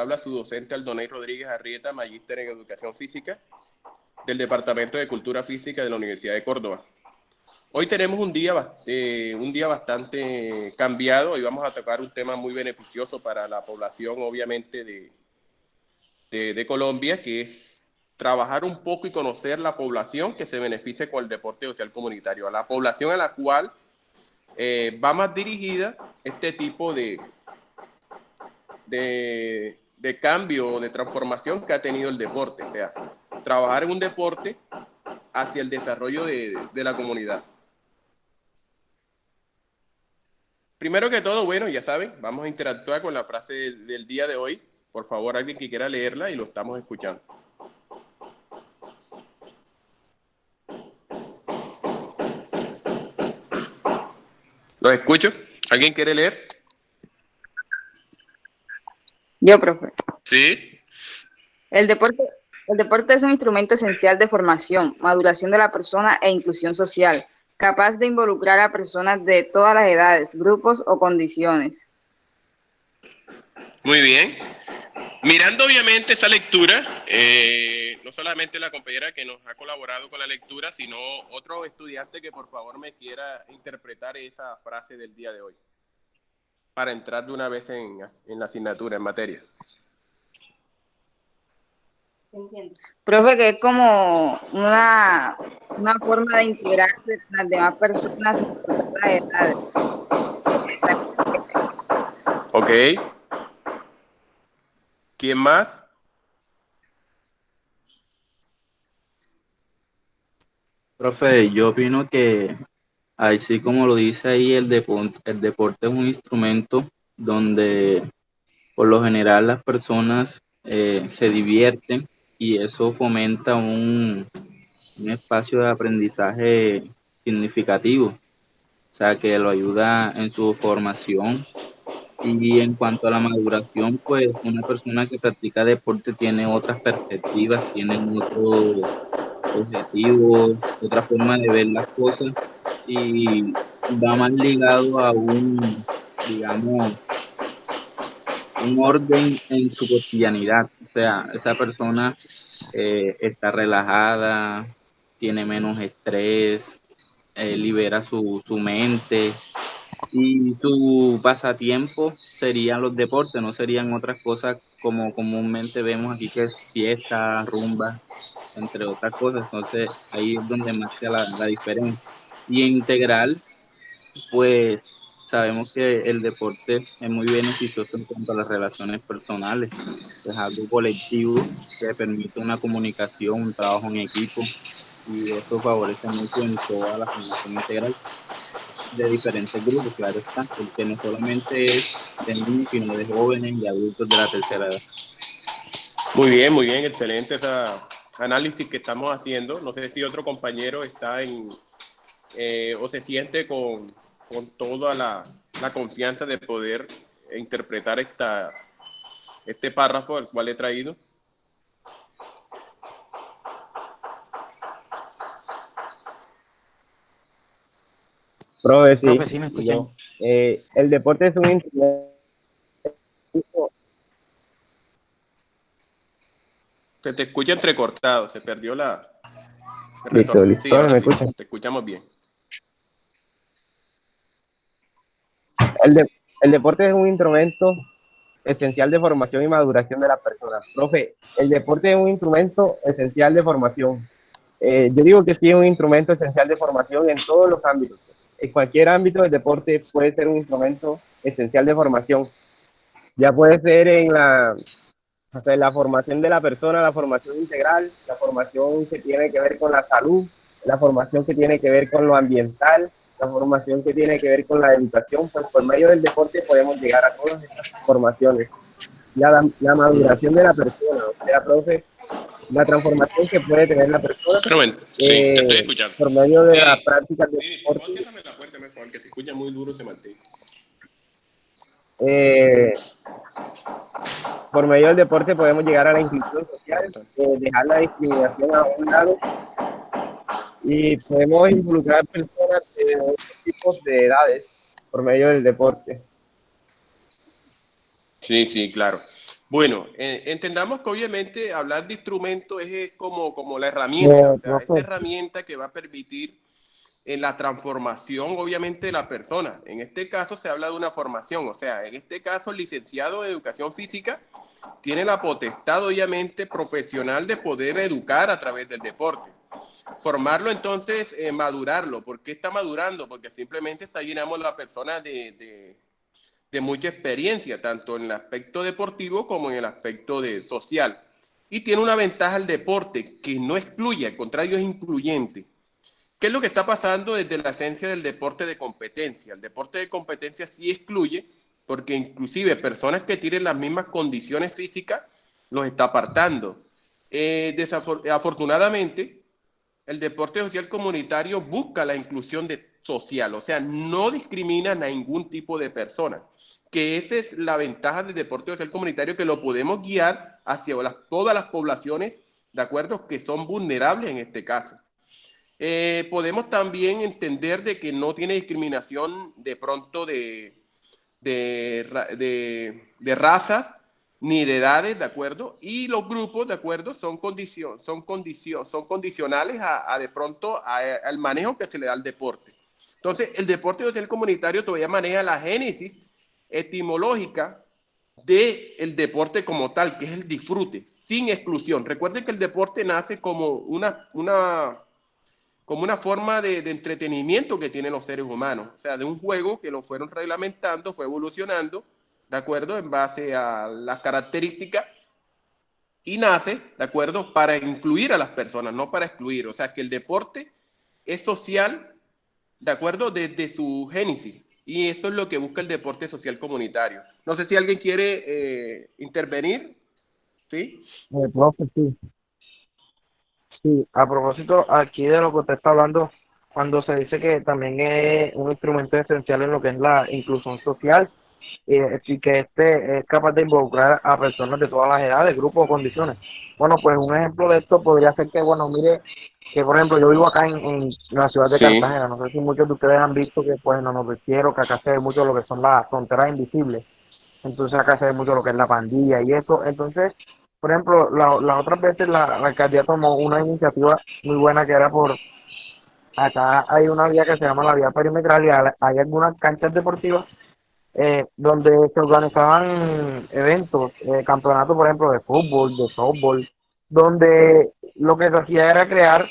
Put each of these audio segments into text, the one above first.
habla su docente Aldoney Rodríguez Arrieta, magíster en Educación Física del Departamento de Cultura Física de la Universidad de Córdoba. Hoy tenemos un día bastante cambiado y vamos a tocar un tema muy beneficioso para la población, obviamente, de Colombia, que es trabajar un poco y conocer la población que se beneficie con el deporte social comunitario, a la población a la cual va más dirigida este tipo de cambio, de transformación que ha tenido el deporte, o sea, trabajar en un deporte hacia el desarrollo de la comunidad. Primero que todo, bueno, ya saben, vamos a interactuar con la frase del día de hoy. Por favor, alguien que quiera leerla y lo estamos escuchando. ¿Los escucho? ¿Alguien quiere leer? Yo, profe. Sí. El deporte, el deporte es un instrumento esencial de formación, maduración de la persona e inclusión social, capaz de involucrar a personas de todas las edades, grupos o condiciones. Muy bien. Mirando obviamente esa lectura, no solamente la compañera que nos ha colaborado con la lectura, sino otro estudiante que por favor me quiera interpretar esa frase del día de hoy, para entrar de una vez en la asignatura, en materia. Profe, que es como una forma de integrarse con las demás personas sin importar las edades. Ok. ¿Quién más? Profe, yo opino que, así como lo dice ahí, el deporte es un instrumento donde por lo general las personas se divierten y eso fomenta un espacio de aprendizaje significativo, o sea, que lo ayuda en su formación. Y en cuanto a la maduración, pues una persona que practica deporte tiene otras perspectivas, tiene otros objetivos, otra forma de ver las cosas y va más ligado a digamos, un orden en su cotidianidad. O sea, esa persona está relajada, tiene menos estrés, libera su mente y su pasatiempo serían los deportes, no serían otras cosas como comúnmente vemos aquí que es fiesta, rumba, entre otras cosas. Entonces ahí es donde marca la diferencia. Y en integral, pues sabemos que el deporte es muy beneficioso en cuanto a las relaciones personales. Es algo colectivo que permite una comunicación, un trabajo en equipo y eso favorece mucho en toda la formación integral de diferentes grupos, claro está, porque no solamente es de niños, sino de jóvenes y adultos de la tercera edad. Muy bien, excelente ese análisis que estamos haciendo. No sé si otro compañero está o se siente con toda la confianza de poder interpretar este párrafo al cual he traído. Profe, sí, Profe, ¿sí me escuchan? yo. El deporte es un instrumento. Se te escucha entrecortado, se perdió el Listo, retorno. listo. Sí, Profe, ahora ¿me sí, escuchan? te escuchamos bien. El, de- el deporte es un instrumento esencial de formación y maduración de la persona. Profe, el deporte es un instrumento esencial de formación. Yo digo que sí es un instrumento esencial de formación en todos los ámbitos. En cualquier ámbito el deporte puede ser un instrumento esencial de formación. Ya puede ser hasta en la formación de la persona, la formación integral, la formación que tiene que ver con la salud, la formación que tiene que ver con lo ambiental, la formación que tiene que ver con la educación, pues por medio del deporte podemos llegar a todas estas formaciones. La maduración de la persona, o sea, profe, la transformación que puede tener la persona Pero bueno, sí, te estoy escuchando. por medio de la Sí, práctica del sí, por favor, deporte. ciérrame la puerta, por favor, que se escucha muy duro ese martillo. Eh, por medio del deporte podemos llegar a la inclusión social, Pregúntale. dejar la discriminación a un lado y podemos involucrar personas de otros tipos de edades por medio del deporte. Sí, sí, claro. Bueno, entendamos que obviamente hablar de instrumento es como la herramienta, o sea, esa Profe, herramienta que va a permitir en la transformación, obviamente, de la persona. En este caso se habla de una formación, o sea, en este caso el licenciado de Educación Física tiene la potestad, obviamente, profesional de poder educar a través del deporte. Formarlo, entonces, madurarlo. ¿Por qué está madurando? Porque simplemente está llenando a la persona de mucha experiencia, tanto en el aspecto deportivo como en el aspecto social. Y tiene una ventaja el deporte, que no excluye, al contrario, es incluyente. ¿Qué es lo que está pasando desde la esencia del deporte de competencia? El deporte de competencia sí excluye, porque inclusive personas que tienen las mismas condiciones físicas los está apartando. Afortunadamente, el deporte social comunitario busca la inclusión social, o sea, no discrimina a ningún tipo de persona, que esa es la ventaja del deporte social comunitario, que lo podemos guiar hacia todas las poblaciones, ¿de acuerdo?, que son vulnerables en este caso. Podemos también entender de que no tiene discriminación de pronto de razas ni de edades, ¿de acuerdo? Y los grupos, ¿de acuerdo? Son condicionales de pronto al manejo que se le da al deporte. Entonces, el deporte social comunitario todavía maneja la génesis etimológica del deporte como tal, que es el disfrute, sin exclusión. Recuerden que el deporte nace como una forma de entretenimiento que tienen los seres humanos, o sea, de un juego que lo fueron reglamentando, fue evolucionando, ¿de acuerdo? En base a las características y nace, ¿de acuerdo? Para incluir a las personas, no para excluir, o sea, que el deporte es social, ¿de acuerdo? Desde su génesis. Y eso es lo que busca el deporte social comunitario. No sé si alguien quiere intervenir, ¿sí? profe, sí. Sí, a propósito aquí de lo que usted está hablando, cuando se dice que también es un instrumento esencial en lo que es la inclusión social, y que este es capaz de involucrar a personas de todas las edades, grupos o condiciones. Bueno, pues un ejemplo de esto podría ser que, bueno, mire, que por ejemplo yo vivo acá en la ciudad de Sí. Cartagena, no sé si muchos de ustedes han visto que pues no nos refiero, que acá se ve mucho lo que son las fronteras invisibles, entonces acá se ve mucho lo que es la pandilla y eso, entonces, por ejemplo, las otras veces la alcaldía tomó una iniciativa muy buena que era acá hay una vía que se llama la vía perimetral y hay algunas canchas deportivas donde se organizaban eventos, campeonatos, por ejemplo, de fútbol, de softball, donde lo que se hacía era crear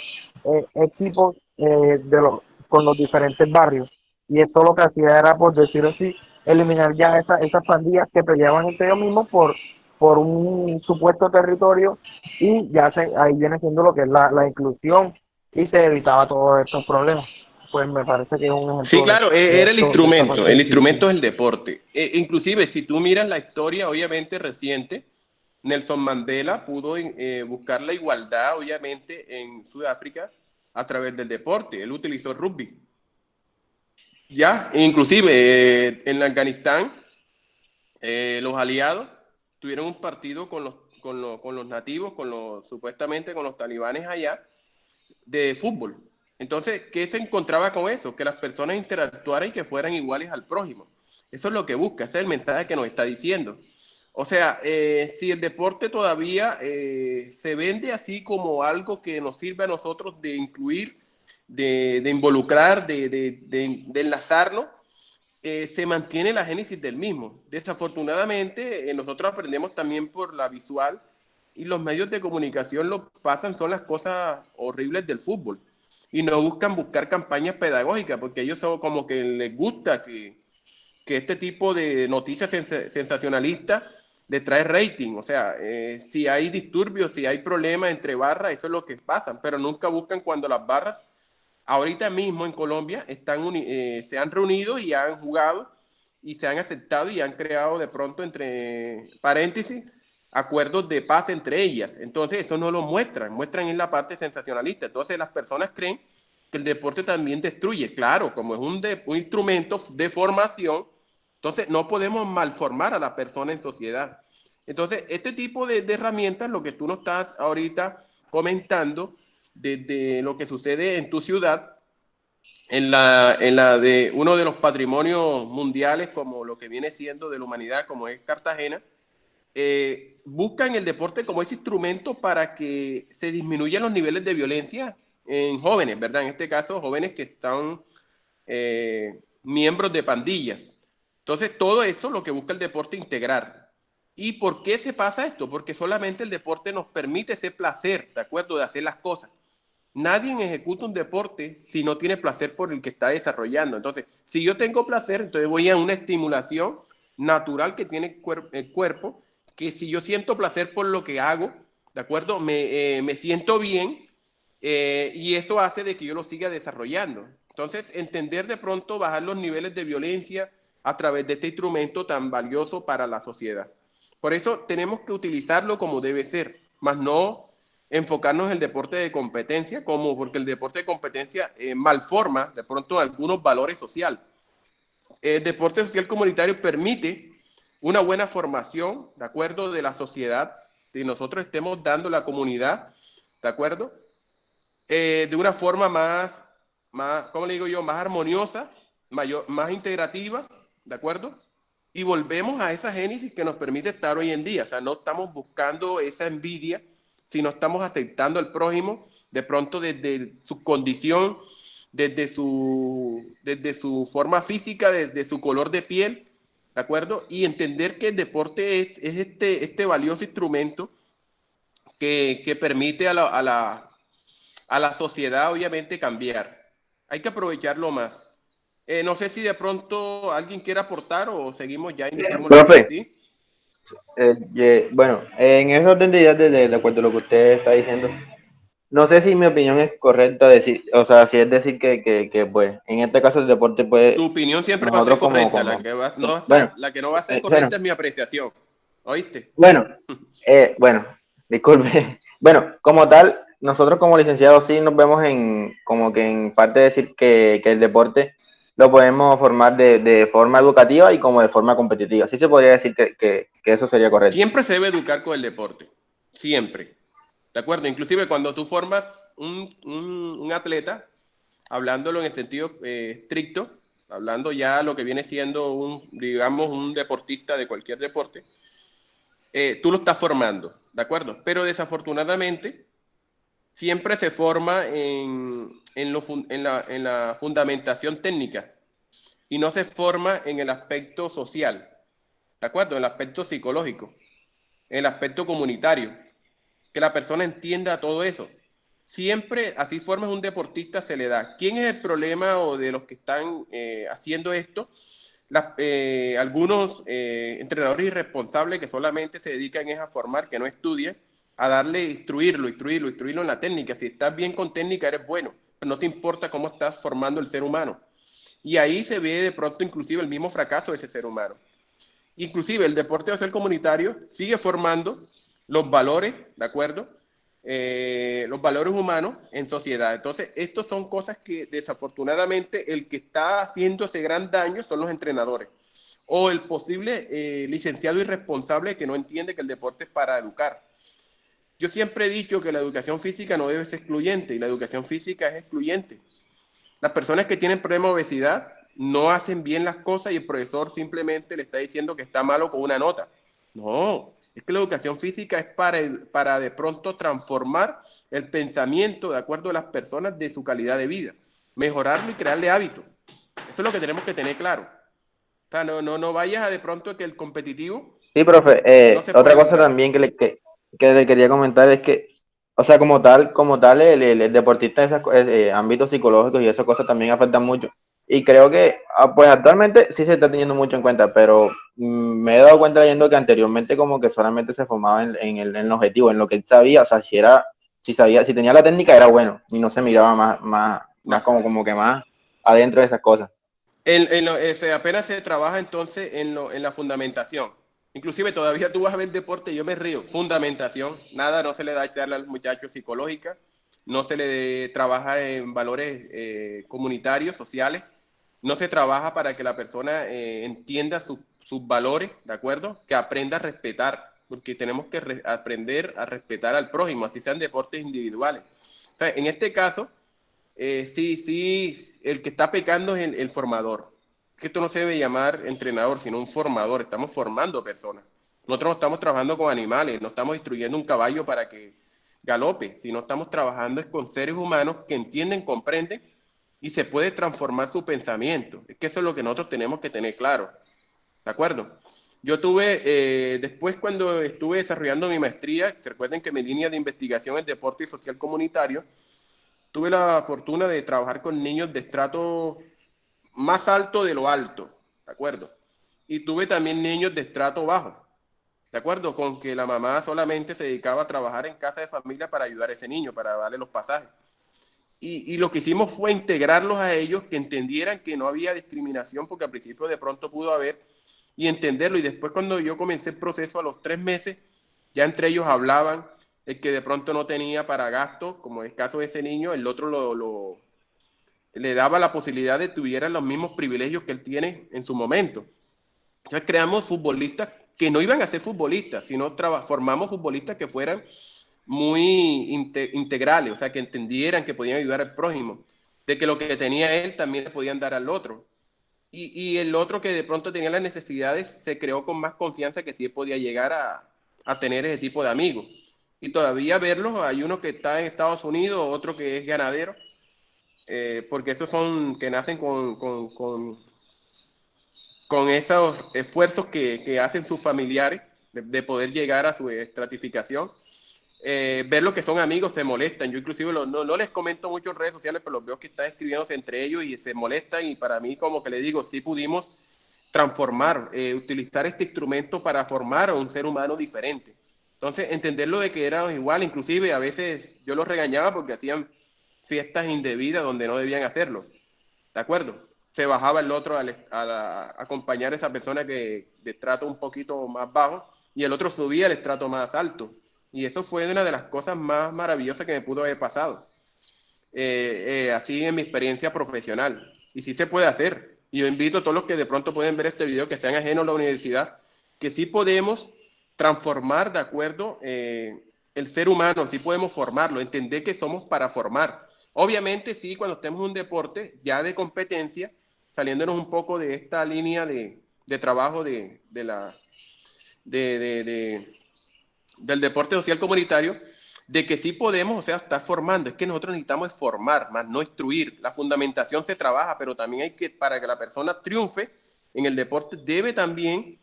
equipos con los diferentes barrios. Y esto lo que hacía era, por decirlo así, eliminar ya esas pandillas que peleaban entre ellos mismos por un supuesto territorio y ya ahí viene siendo lo que es la inclusión y se evitaba todos estos problemas. Pues me parece que es un Sí, ejemplo claro, de era el esto, de esta instrumento. parte de El inclusión. instrumento es el deporte. Inclusive, si tú miras la historia, obviamente reciente, Nelson Mandela pudo buscar la igualdad, obviamente, en Sudáfrica a través del deporte. Él utilizó rugby. Ya, inclusive en Afganistán, los aliados tuvieron un partido con los nativos, supuestamente con los talibanes allá, de fútbol. Entonces, ¿qué se encontraba con eso? Que las personas interactuaran y que fueran iguales al prójimo. Eso es lo que busca, ese es el mensaje que nos está diciendo. O sea, si el deporte todavía se vende así como algo que nos sirve a nosotros de incluir, de involucrar, de enlazarnos, se mantiene la génesis del mismo. Desafortunadamente, nosotros aprendemos también por la visual y los medios de comunicación lo pasan, son las cosas horribles del fútbol y no buscar campañas pedagógicas porque ellos son como que les gusta que este tipo de noticias sensacionalistas le trae rating. O sea, si hay disturbios, si hay problemas entre barras, eso es lo que pasa, pero nunca buscan cuando las barras ahorita mismo en Colombia se han reunido y han jugado y se han aceptado y han creado de pronto, entre paréntesis, acuerdos de paz entre ellas. Entonces eso no lo muestran en la parte sensacionalista. Entonces las personas creen que el deporte también destruye. Claro, como es un instrumento de formación, entonces no podemos malformar a la persona en sociedad. Entonces este tipo de herramientas, lo que tú nos estás ahorita comentando, de lo que sucede en tu ciudad, en la de uno de los patrimonios mundiales, como lo que viene siendo de la humanidad, como es Cartagena, buscan el deporte como ese instrumento para que se disminuyan los niveles de violencia en jóvenes, ¿verdad? En este caso, jóvenes que están miembros de pandillas. Entonces, todo eso lo que busca el deporte integrar. ¿Y por qué se pasa esto? Porque solamente el deporte nos permite ese placer, ¿de acuerdo? De hacer las cosas. Nadie ejecuta un deporte si no tiene placer por el que está desarrollando. Entonces, si yo tengo placer, entonces voy a una estimulación natural que tiene el cuerpo, que si yo siento placer por lo que hago, ¿de acuerdo? Me siento bien y eso hace de que yo lo siga desarrollando. Entonces, entender de pronto, bajar los niveles de violencia a través de este instrumento tan valioso para la sociedad. Por eso tenemos que utilizarlo como debe ser, más no enfocarnos en el deporte de competencia, como porque el deporte de competencia malforma de pronto algunos valores sociales. El deporte social comunitario permite una buena formación, ¿de acuerdo?, de la sociedad, que nosotros estemos dando a la comunidad, ¿de acuerdo?, de una forma más, ¿cómo le digo yo?, más armoniosa, más integrativa, ¿de acuerdo? Y volvemos a esa génesis que nos permite estar hoy en día. O sea, no estamos buscando esa envidia, sino estamos aceptando al prójimo de pronto desde su condición, desde su forma física, desde su color de piel, ¿de acuerdo? Y entender que el deporte es este valioso instrumento que permite a la sociedad, obviamente, cambiar. Hay que aprovecharlo más. No sé si de pronto alguien quiere aportar o seguimos ya, iniciamos la... Profe, ¿Sí? bueno, en ese orden de ideas, de acuerdo a lo que usted está diciendo, no sé si mi opinión es correcta, decir, o sea, si es decir que pues, en este caso el deporte, Tu pues, opinión siempre va a ser nosotros correcta, la que no va a ser correcta bueno, es mi apreciación. ¿Oíste? bueno, bueno, disculpe. Bueno, como tal, nosotros como licenciados sí nos vemos en, como que en parte de decir que el deporte lo podemos formar de forma educativa y como de forma competitiva. Sí se podría decir que eso sería correcto. Siempre se debe educar con el deporte, siempre. ¿De acuerdo? Inclusive cuando tú formas un atleta, hablándolo en el sentido estricto, hablando ya lo que viene siendo digamos, un deportista de cualquier deporte, tú lo estás formando, ¿de acuerdo? Pero desafortunadamente siempre se forma en la fundamentación técnica y no se forma en el aspecto social, ¿de acuerdo? En el aspecto psicológico, en el aspecto comunitario, que la persona entienda todo eso. Siempre, así formas un deportista, se le da. ¿Quién es el problema o de los que están haciendo esto? Algunos entrenadores irresponsables que solamente se dedican es a formar, que no estudian, a darle, instruirlo en la técnica. Si estás bien con técnica, eres bueno, pero no te importa cómo estás formando el ser humano. Y ahí se ve de pronto inclusive el mismo fracaso de ese ser humano. Inclusive el deporte social comunitario sigue formando los valores, ¿de acuerdo? Los valores humanos en sociedad. Entonces, estas son cosas que desafortunadamente el que está haciendo ese gran daño son los entrenadores o el posible licenciado irresponsable que no entiende que el deporte es para educar. Yo siempre he dicho que la educación física no debe ser excluyente y la educación física es excluyente. Las personas que tienen problemas de obesidad no hacen bien las cosas y el profesor simplemente le está diciendo que está malo con una nota. No, es que la educación física es para de pronto transformar el pensamiento de acuerdo a las personas de su calidad de vida, mejorarlo y crearle hábitos. Eso es lo que tenemos que tener claro. O sea, no vayas a de pronto que el competitivo Sí, profe, no se otra puede cosa educar. también que le quería comentar es que, o sea, como tal el deportista en esos ámbitos psicológicos y esas cosas también afectan mucho. Y creo que, pues actualmente sí se está teniendo mucho en cuenta, pero me he dado cuenta leyendo que anteriormente como que solamente se formaba en el objetivo, en lo que él sabía, o sea, si sabía, si tenía la técnica era bueno y no se miraba más No. como que más adentro de esas cosas. Apenas se trabaja entonces en la fundamentación. Inclusive todavía tú vas a ver deporte, yo me río. Fundamentación, nada, no se le da charla a los muchachos psicológica, no se le trabaja en valores comunitarios, sociales, no se trabaja para que la persona entienda sus valores, ¿de acuerdo? Que aprenda a respetar, porque tenemos que aprender a respetar al prójimo, así sean deportes individuales. O sea, en este caso sí, el que está pecando es el formador. Que esto no se debe llamar entrenador, sino un formador. Estamos formando personas. Nosotros no estamos trabajando con animales, no estamos instruyendo un caballo para que galope, sino estamos trabajando es con seres humanos que entienden, comprenden y se puede transformar su pensamiento. Es que eso es lo que nosotros tenemos que tener claro. ¿De acuerdo? Yo tuve, después cuando estuve desarrollando mi maestría, se recuerden que mi línea de investigación es deporte y social comunitario, tuve la fortuna de trabajar con niños de estrato más alto de lo alto, ¿de acuerdo? Y tuve también niños de estrato bajo, ¿de acuerdo? Con que la mamá solamente se dedicaba a trabajar en casa de familia para ayudar a ese niño, para darle los pasajes. Y lo que hicimos fue integrarlos a ellos, que entendieran que no había discriminación, porque al principio de pronto pudo haber, y entenderlo. Y después cuando yo comencé el proceso a los 3 meses, ya entre ellos hablaban, el que de pronto no tenía para gastos, como es el caso de ese niño, el otro le daba la posibilidad de que tuvieran los mismos privilegios que él tiene en su momento. Entonces creamos futbolistas que no iban a ser futbolistas, sino formamos futbolistas que fueran muy integrales, o sea, que entendieran que podían ayudar al prójimo, de que lo que tenía él también le podían dar al otro. Y el otro que de pronto tenía las necesidades se creó con más confianza que sí podía llegar a tener ese tipo de amigos. Y todavía verlos, hay uno que está en Estados Unidos, otro que es ganadero, porque esos son que nacen con esos esfuerzos que hacen sus familiares de poder llegar a su estratificación. Ver lo que son amigos se molestan. Yo inclusive no les comento mucho en redes sociales, pero los veo que están escribiéndose entre ellos y se molestan y para mí como que les digo, sí pudimos transformar, utilizar este instrumento para formar a un ser humano diferente. Entonces, entenderlo de que éramos igual, inclusive a veces yo los regañaba porque hacían fiestas indebidas donde no debían hacerlo. ¿De acuerdo? Se bajaba el otro a acompañar a esa persona que de estrato un poquito más bajo y el otro subía al estrato más alto. Y eso fue una de las cosas más maravillosas que me pudo haber pasado. Así en mi experiencia profesional. Y sí se puede hacer. Y yo invito a todos los que de pronto pueden ver este video, que sean ajenos a la universidad, que sí podemos transformar, ¿de acuerdo? El ser humano, sí podemos formarlo, entender que somos para formar. Obviamente, sí, cuando estemos en un deporte ya de competencia, saliéndonos un poco de esta línea de trabajo de, de, de, del deporte social comunitario, de que sí podemos, o sea, estar formando. Es que nosotros necesitamos formar, más no instruir. La fundamentación se trabaja, pero también hay que, para que la persona triunfe en el deporte, debe también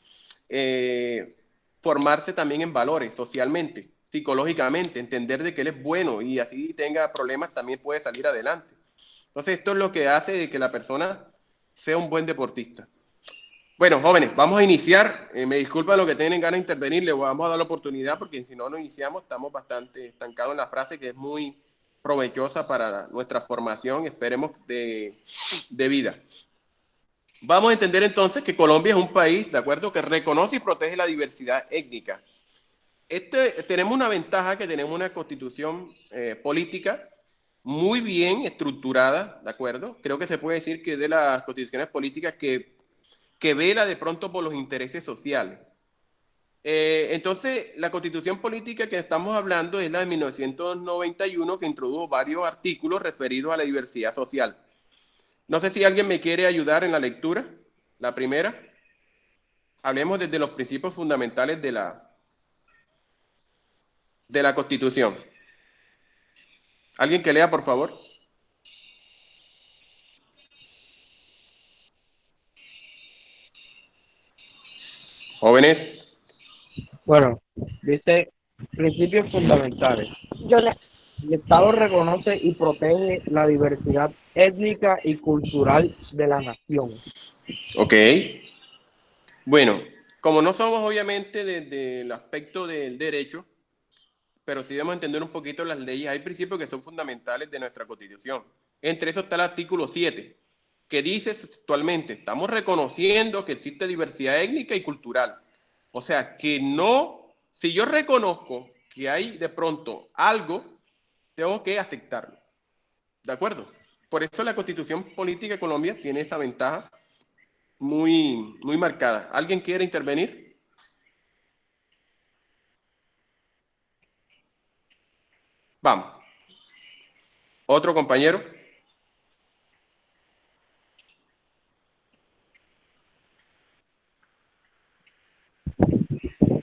formarse también en valores, socialmente, psicológicamente, entender de que él es bueno y así tenga problemas también puede salir adelante. Entonces, esto es lo que hace de que la persona sea un buen deportista. Bueno, jóvenes, vamos a iniciar. Me disculpa lo que tienen ganas de intervenir, les vamos a dar la oportunidad porque si no iniciamos estamos bastante estancados en la frase que es muy provechosa para nuestra formación, esperemos, de vida. Vamos a entender entonces que Colombia es un país, ¿de acuerdo?, que reconoce y protege la diversidad étnica. Tenemos una ventaja, que tenemos una constitución política muy bien estructurada, ¿de acuerdo? Creo que se puede decir que es de las constituciones políticas que vela de pronto por los intereses sociales. Entonces, la constitución política que estamos hablando es la de 1991, que introdujo varios artículos referidos a la diversidad social. No sé si alguien me quiere ayudar en la lectura. La primera, hablemos desde los principios fundamentales de la constitución. ¿Alguien que lea, por favor? Jóvenes. Bueno, dice principios fundamentales. El Estado reconoce y protege la diversidad étnica y cultural de la nación. Ok. Bueno, como no somos obviamente desde el aspecto del derecho, pero sí debemos entender un poquito las leyes, hay principios que son fundamentales de nuestra Constitución. Entre esos está el artículo 7, que dice actualmente, estamos reconociendo que existe diversidad étnica y cultural. O sea, que no, si yo reconozco que hay de pronto algo, tengo que aceptarlo. ¿De acuerdo? Por eso la Constitución Política de Colombia tiene esa ventaja muy marcada. ¿Alguien quiere intervenir? Vamos. ¿Otro compañero?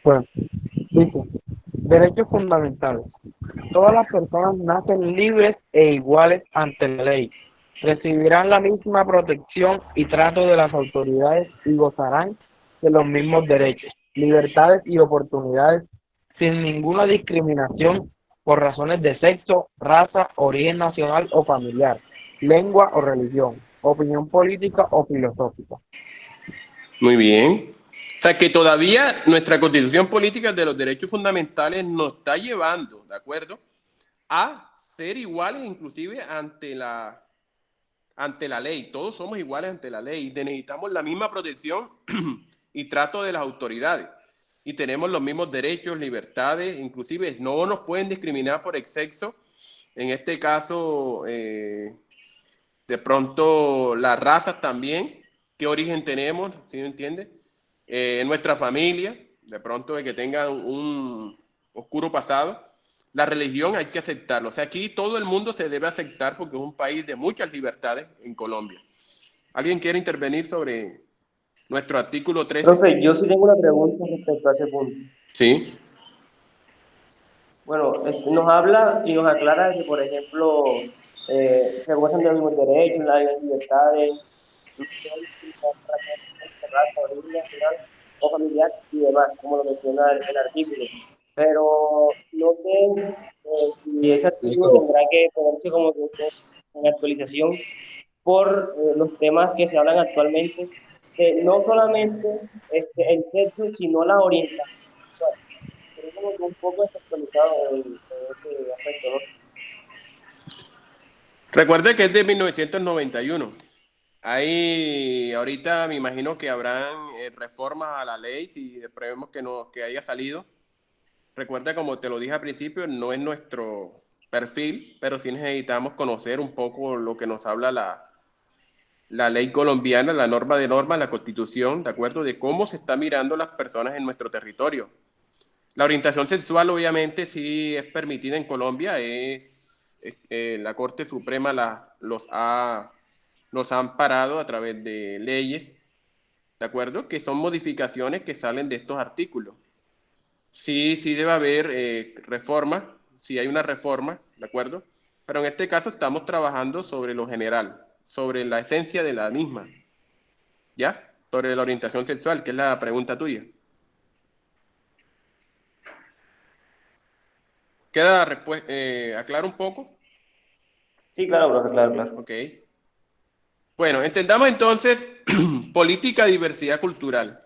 Pues, dice, derechos fundamentales. Todas las personas nacen libres e iguales ante la ley. Recibirán la misma protección y trato de las autoridades y gozarán de los mismos derechos, libertades y oportunidades sin ninguna discriminación por razones de sexo, raza, origen nacional o familiar, lengua o religión, opinión política o filosófica. Muy bien. O sea, que todavía nuestra Constitución Política de los Derechos Fundamentales nos está llevando, ¿de acuerdo?, a ser iguales inclusive ante la ley. Todos somos iguales ante la ley. Necesitamos la misma protección y trato de las autoridades. Y tenemos los mismos derechos, libertades, inclusive no nos pueden discriminar por el sexo. En este caso, de pronto las razas también, qué origen tenemos, ¿sí me entiende? Nuestra familia, de pronto de que tenga un oscuro pasado. La religión hay que aceptarlo. O sea, aquí todo el mundo se debe aceptar porque es un país de muchas libertades en Colombia. ¿Alguien quiere intervenir sobre nuestro artículo 13? Profe, yo sí tengo una pregunta respecto a ese punto. Sí. Bueno, nos habla y nos aclara de que, por ejemplo, se gozan de los mismos derechos, las mismas libertades, no se debe discriminar por raza, origen nacional o familiar y demás, como lo menciona el artículo. Pero no sé si ese artículo tendrá que ponerse como que en actualización por los temas que se hablan actualmente, no solamente el sexo, sino la orientación sexual. Pero como que un poco desactualizado en ese aspecto, ¿no? Recuerde que es de 1991. Ahí ahorita me imagino que habrán reformas a la ley, si esperemos que haya salido. Recuerda, como te lo dije al principio, no es nuestro perfil, pero sí necesitamos conocer un poco lo que nos habla la ley colombiana, la norma de normas, la constitución, ¿de acuerdo? De cómo se está mirando las personas en nuestro territorio. La orientación sexual obviamente sí es permitida en Colombia, la Corte Suprema los ha amparado a través de leyes, ¿de acuerdo? Que son modificaciones que salen de estos artículos. Sí, sí debe haber reforma, sí hay una reforma, ¿de acuerdo? Pero en este caso estamos trabajando sobre lo general, sobre la esencia de la misma, ¿ya? Sobre la orientación sexual, que es la pregunta tuya. ¿Queda aclaro un poco? Sí, claro, profe, claro, claro. Ok. Bueno, entendamos entonces política, diversidad cultural.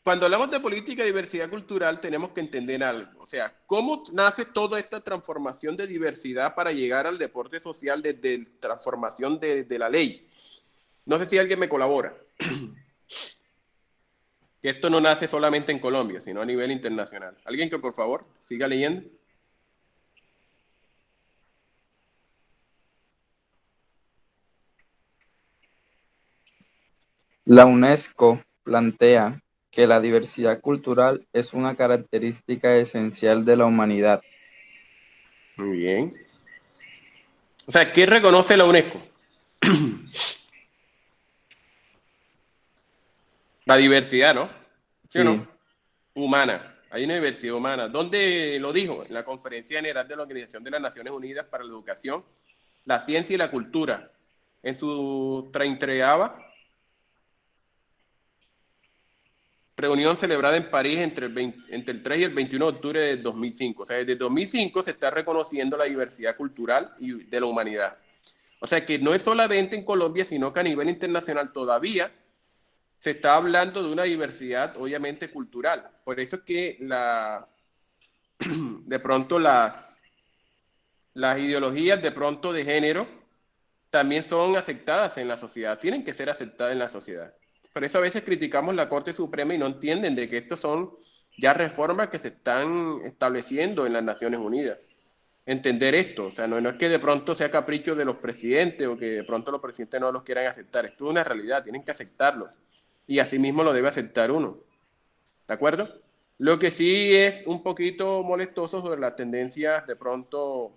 Cuando hablamos de política y diversidad cultural, tenemos que entender algo. O sea, ¿cómo nace toda esta transformación de diversidad para llegar al deporte social desde la transformación de la ley? No sé si alguien me colabora. Que esto no nace solamente en Colombia, sino a nivel internacional. ¿Alguien que por favor siga leyendo? La UNESCO plantea que la diversidad cultural es una característica esencial de la humanidad. Muy bien. O sea, ¿qué reconoce la UNESCO? La diversidad, ¿no? ¿Sí o Sí, no? Humana. Hay una diversidad humana. ¿Dónde lo dijo? En la Conferencia General de la Organización de las Naciones Unidas para la Educación, la Ciencia y la Cultura, en su 33ª reunión celebrada en París entre el 3 y el 21 de octubre de 2005. O sea, desde 2005 se está reconociendo la diversidad cultural y de la humanidad. O sea, que no es solamente en Colombia, sino que a nivel internacional todavía se está hablando de una diversidad, obviamente, cultural. Por eso es que de pronto las ideologías de pronto de género también son aceptadas en la sociedad, tienen que ser aceptadas en la sociedad. Por eso a veces criticamos la Corte Suprema y no entienden de que estos son ya reformas que se están estableciendo en las Naciones Unidas. Entender esto, o sea, no es que de pronto sea capricho de los presidentes o que de pronto los presidentes no los quieran aceptar, esto es una realidad, tienen que aceptarlos y así mismo lo debe aceptar uno, ¿de acuerdo? Lo que sí es un poquito molestoso sobre las tendencias de pronto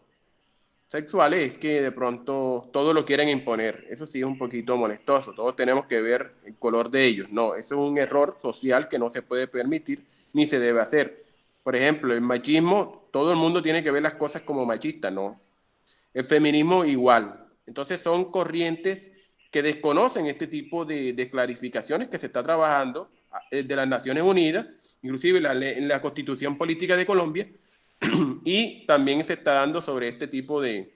sexuales es que de pronto todo lo quieren imponer. Eso sí es un poquito molestoso. Todos tenemos que ver el color de ellos. No, eso es un error social que no se puede permitir ni se debe hacer. Por ejemplo, el machismo, todo el mundo tiene que ver las cosas como machista, ¿no? El feminismo igual. Entonces son corrientes que desconocen este tipo de clarificaciones que se está trabajando de las Naciones Unidas, inclusive en la Constitución Política de Colombia, y también se está dando sobre este tipo de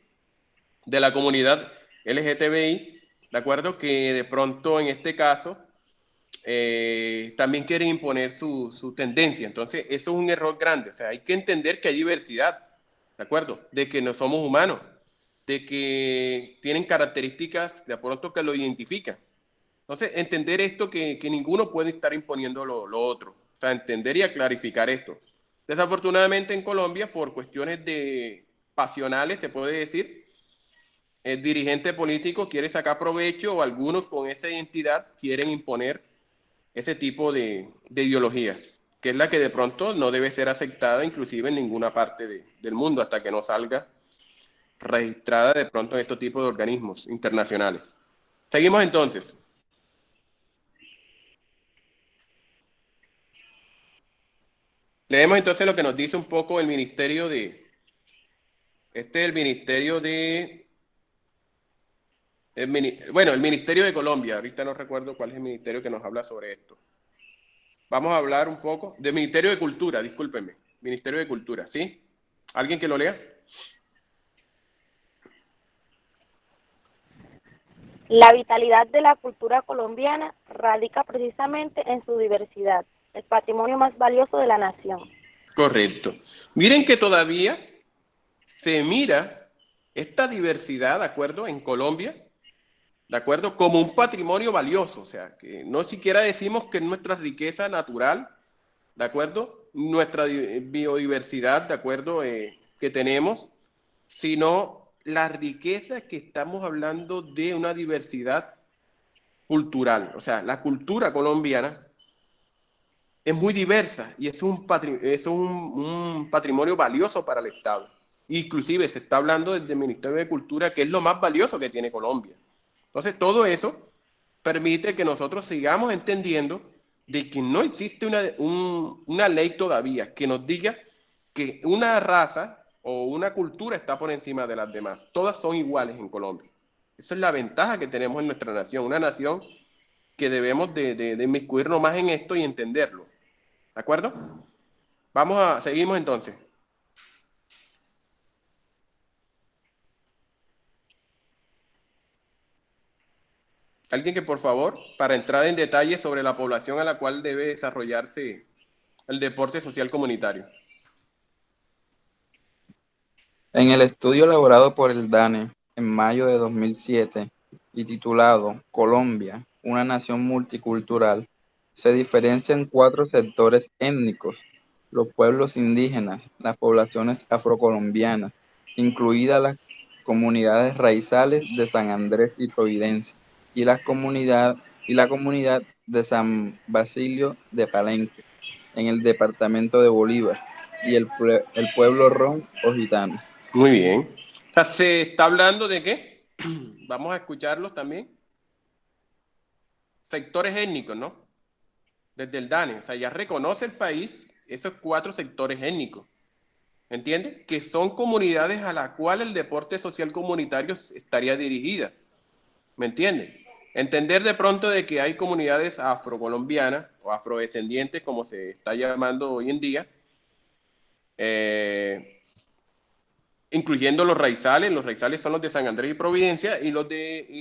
la comunidad LGTBI, ¿de acuerdo? Que de pronto en este caso también quieren imponer su tendencia. Entonces, eso es un error grande. O sea, hay que entender que hay diversidad, ¿de acuerdo? De que no somos humanos, de que tienen características de pronto que lo identifican. Entonces, entender esto que ninguno puede estar imponiendo lo otro. O sea, entender y clarificar esto. Desafortunadamente en Colombia, por cuestiones pasionales, se puede decir, el dirigente político quiere sacar provecho o algunos con esa identidad quieren imponer ese tipo de ideología, que es la que de pronto no debe ser aceptada inclusive en ninguna parte del mundo hasta que no salga registrada de pronto en estos tipos de organismos internacionales. Seguimos entonces. Leemos entonces lo que nos dice un poco el Ministerio de... Este es el Ministerio de... el Ministerio de Colombia. Ahorita no recuerdo cuál es el ministerio que nos habla sobre esto. Vamos a hablar un poco del Ministerio de Cultura, discúlpenme. Ministerio de Cultura, ¿sí? ¿Alguien que lo lea? La vitalidad de la cultura colombiana radica precisamente en su diversidad, el patrimonio más valioso de la nación. Correcto. Miren que todavía se mira esta diversidad, ¿de acuerdo? En Colombia, ¿de acuerdo? Como un patrimonio valioso, o sea, que no siquiera decimos que es nuestra riqueza natural, ¿de acuerdo? Nuestra biodiversidad, ¿de acuerdo? Que tenemos, sino la riqueza que estamos hablando de una diversidad cultural. O sea, la cultura colombiana es muy diversa y es un patrimonio valioso para el Estado. Inclusive se está hablando desde el Ministerio de Cultura que es lo más valioso que tiene Colombia. Entonces, todo eso permite que nosotros sigamos entendiendo de que no existe una ley todavía que nos diga que una raza o una cultura está por encima de las demás. Todas son iguales en Colombia. Esa es la ventaja que tenemos en nuestra nación, una nación que debemos de inmiscuirnos más en esto y entenderlo. ¿De acuerdo? Seguimos entonces. Alguien que por favor, para entrar en detalle sobre la población a la cual debe desarrollarse el deporte social comunitario. En el estudio elaborado por el DANE en mayo de 2007 y titulado Colombia, una nación multicultural, se diferencian 4 sectores étnicos: los pueblos indígenas, las poblaciones afrocolombianas, incluidas las comunidades raizales de San Andrés y Providencia, y la comunidad de San Basilio de Palenque, en el departamento de Bolívar, y el pueblo ron o gitano. Muy bien. O sea, ¿se está hablando de qué? Vamos a escucharlos también. Sectores étnicos, ¿no? Desde el DANE. O sea, ya reconoce el país esos 4 sectores étnicos. ¿Entiendes? Que son comunidades a las cuales el deporte social comunitario estaría dirigida. ¿Me entiendes? Entender de pronto de que hay comunidades afrocolombianas o afrodescendientes, como se está llamando hoy en día, incluyendo los raizales son los de San Andrés y Providencia, y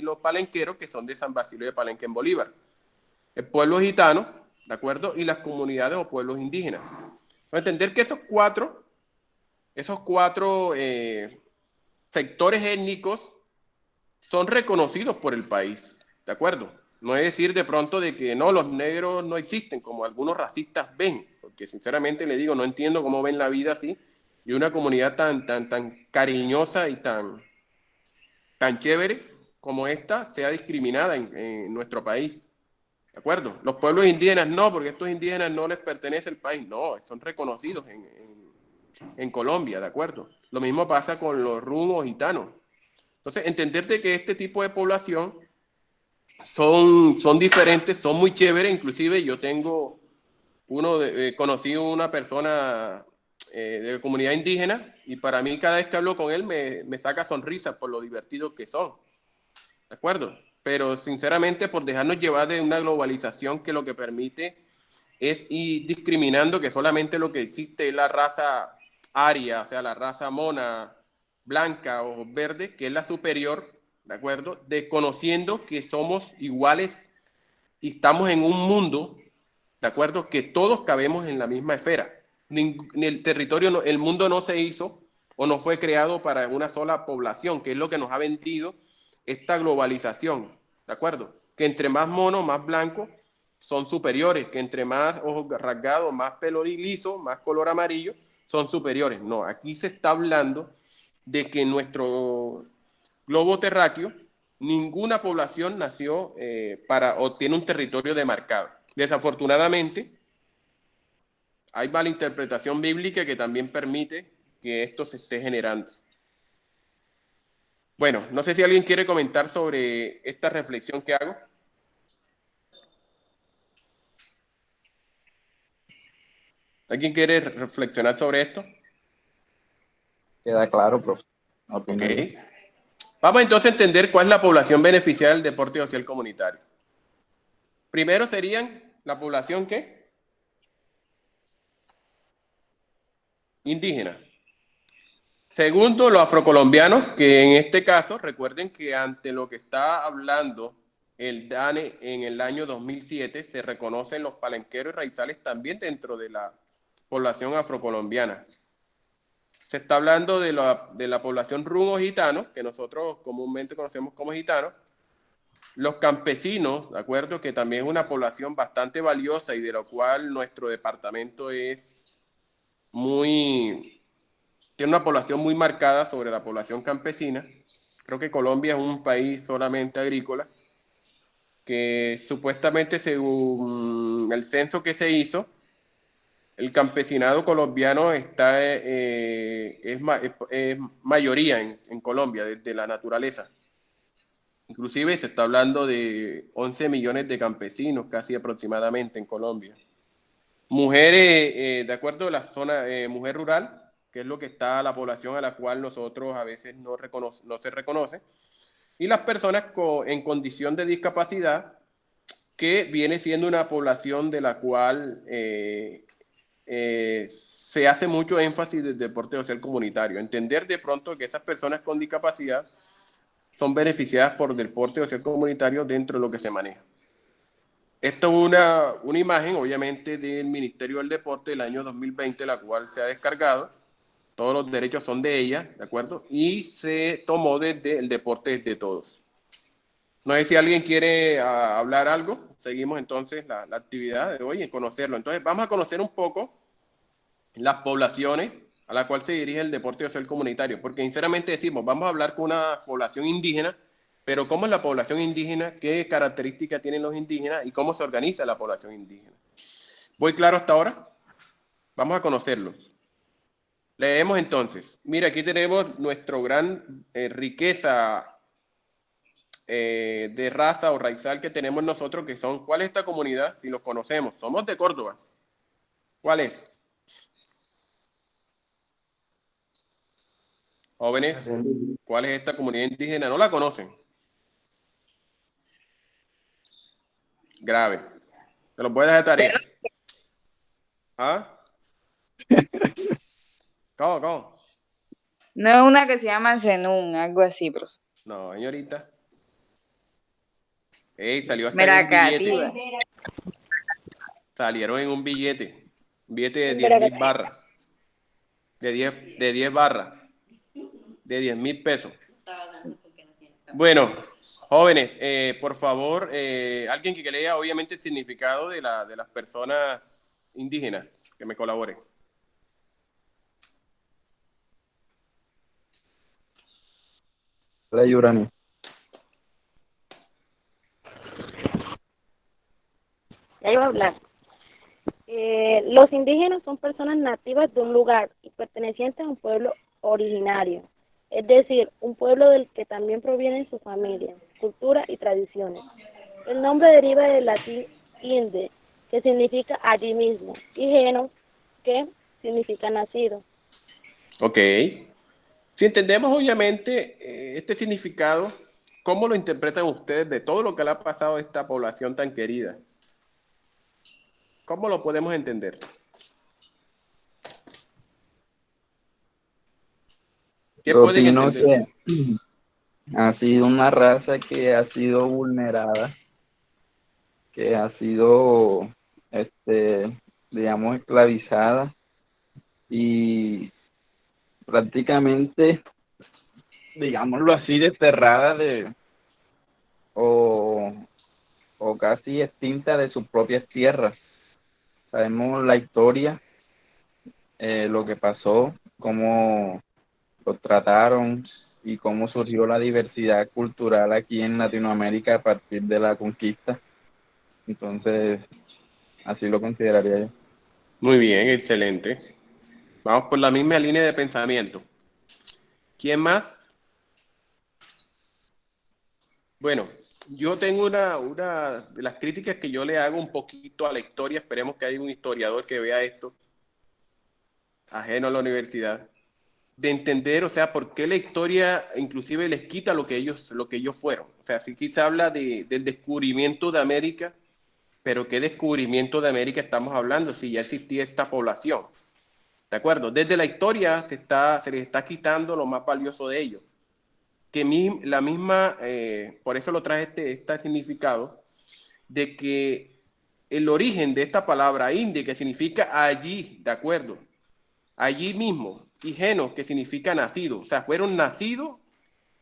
los palenqueros, que son de San Basilio de Palenque en Bolívar. El pueblo gitano, ¿de acuerdo? Y las comunidades o pueblos indígenas. Entender que esos cuatro sectores étnicos son reconocidos por el país, ¿de acuerdo? No es decir de pronto de que no, los negros no existen, como algunos racistas ven, porque sinceramente le digo, no entiendo cómo ven la vida así, y una comunidad tan cariñosa y tan chévere como esta sea discriminada en nuestro país, ¿de acuerdo? Los pueblos indígenas no, porque estos indígenas no les pertenece el país, no, son reconocidos en Colombia, ¿de acuerdo? Lo mismo pasa con los rumos gitanos. Entonces, entenderte que este tipo de población son diferentes, son muy chéveres, inclusive yo tengo conocí una persona de comunidad indígena y para mí cada vez que hablo con él me saca sonrisas por lo divertidos que son, ¿de acuerdo? Pero sinceramente por dejarnos llevar de una globalización que lo que permite es ir discriminando que solamente lo que existe es la raza aria, o sea, la raza mona, blanca o verde, que es la superior, ¿de acuerdo? Desconociendo que somos iguales y estamos en un mundo, ¿de acuerdo? Que todos cabemos en la misma esfera. Ni el territorio, el mundo no se hizo o no fue creado para una sola población, que es lo que nos ha vendido esta globalización, ¿de acuerdo? Que entre más monos, más blancos, son superiores, que entre más ojos rasgados, más pelo liso, más color amarillo, son superiores. No, aquí se está hablando de que nuestro globo terráqueo, ninguna población nació o tiene un territorio demarcado. Desafortunadamente, hay malinterpretación bíblica que también permite que esto se esté generando. Bueno, no sé si alguien quiere comentar sobre esta reflexión que hago. ¿Alguien quiere reflexionar sobre esto? Queda claro, profe. Ok. Vamos entonces a entender cuál es la población beneficiaria del deporte social comunitario. Primero serían la población ¿qué? Indígena. Segundo, los afrocolombianos, que en este caso, recuerden que ante lo que está hablando el DANE en el año 2007, se reconocen los palenqueros y raizales también dentro de la población afrocolombiana. Se está hablando de la población rumo gitano, que nosotros comúnmente conocemos como gitanos, los campesinos, ¿de acuerdo? Que también es una población bastante valiosa y de lo cual nuestro departamento tiene una población muy marcada sobre la población campesina. Creo que Colombia es un país solamente agrícola, que supuestamente según el censo que se hizo, el campesinado colombiano es mayoría en Colombia, de la naturaleza. Inclusive se está hablando de 11 millones de campesinos, casi aproximadamente en Colombia. Mujeres, de acuerdo a la zona, mujer rural, que es lo que está la población a la cual nosotros a veces no se reconoce, y las personas en condición de discapacidad, que viene siendo una población de la cual se hace mucho énfasis del deporte social comunitario. Entender de pronto que esas personas con discapacidad son beneficiadas por deporte social comunitario dentro de lo que se maneja. Esto es una imagen, obviamente, del Ministerio del Deporte del año 2020, la cual se ha descargado. Todos los derechos son de ella, ¿de acuerdo? Y se tomó desde el deporte de todos. No sé si alguien quiere hablar algo. Seguimos entonces la actividad de hoy en conocerlo. Entonces, vamos a conocer un poco las poblaciones a la cual se dirige el deporte social comunitario, porque sinceramente decimos, vamos a hablar con una población indígena, pero ¿cómo es la población indígena? ¿Qué características tienen los indígenas? ¿Y cómo se organiza la población indígena? ¿Voy claro hasta ahora? Vamos a conocerlo. Leemos entonces. Mira, aquí tenemos nuestra gran riqueza de raza o raizal que tenemos nosotros, que son, ¿cuál es esta comunidad? Si los conocemos, somos de Córdoba. ¿Cuál es? Jóvenes, ¿cuál es esta comunidad indígena? ¿No la conocen? Grave. ¿Te lo voy a dejar de tarea? ¿Ah? ¿Cómo? No es una que se llama Zenún, algo así, profe. No, señorita. Ey, salió hasta en un Meracativa. billete. Salieron en un billete. Un billete de 10.000 barras. De 10 barras. De 10.000 pesos. Bueno, jóvenes, por favor, alguien que lea obviamente el significado de las personas indígenas, que me colabore. La Yurani. Ya iba a hablar. Los indígenas son personas nativas de un lugar y pertenecientes a un pueblo originario, es decir, un pueblo del que también provienen su familia, cultura y tradiciones. El nombre deriva del latín inde, que significa allí mismo, y genos, que significa nacido. Ok. Si entendemos obviamente este significado, ¿cómo lo interpretan ustedes de todo lo que le ha pasado a esta población tan querida? ¿Cómo lo podemos entender? ¿Qué Yo pueden opino entender que ustedes? ha sido una raza que ha sido vulnerada, que ha sido, digamos, esclavizada y prácticamente, digámoslo así, desterrada o, o casi extinta de sus propias tierras. Sabemos la historia, lo que pasó, cómo los trataron y cómo surgió la diversidad cultural aquí en Latinoamérica a partir de la conquista. Entonces, así lo consideraría yo. Muy bien, excelente. Vamos por la misma línea de pensamiento. ¿Quién más? Bueno, yo tengo una de las críticas que yo le hago un poquito a la historia. Esperemos que haya un historiador que vea esto, ajeno a la universidad, de entender, o sea, por qué la historia inclusive les quita lo que ellos fueron. O sea, sí quizá habla del descubrimiento de América, pero ¿qué descubrimiento de América estamos hablando si ya existía esta población? ¿De acuerdo? Desde la historia se les está quitando lo más valioso de ellos. Que la misma, por eso lo traje este significado, de que el origen de esta palabra inde, que significa allí, ¿de acuerdo? Allí mismo, y genos, que significa nacido, o sea, fueron nacidos,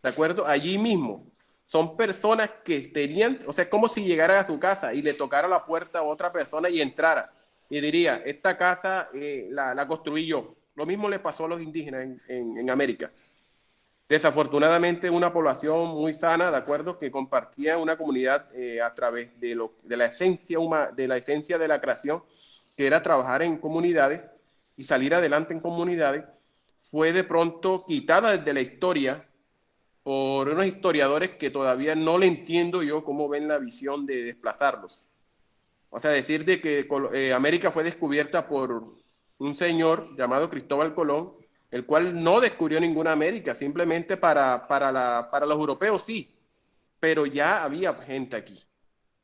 ¿de acuerdo? Allí mismo. Son personas que tenían, o sea, como si llegaran a su casa y le tocara la puerta a otra persona y entrara y diría, esta casa la construí yo. Lo mismo le pasó a los indígenas en América. Desafortunadamente, una población muy sana, ¿de acuerdo? Que compartía una comunidad a través de la esencia de la esencia de la creación, que era trabajar en comunidades y salir adelante en comunidades, fue de pronto quitada desde la historia por unos historiadores que todavía no le entiendo yo cómo ven la visión de desplazarlos. O sea, decir de que América fue descubierta por un señor llamado Cristóbal Colón, el cual no descubrió ninguna América, simplemente para los europeos sí, pero ya había gente aquí,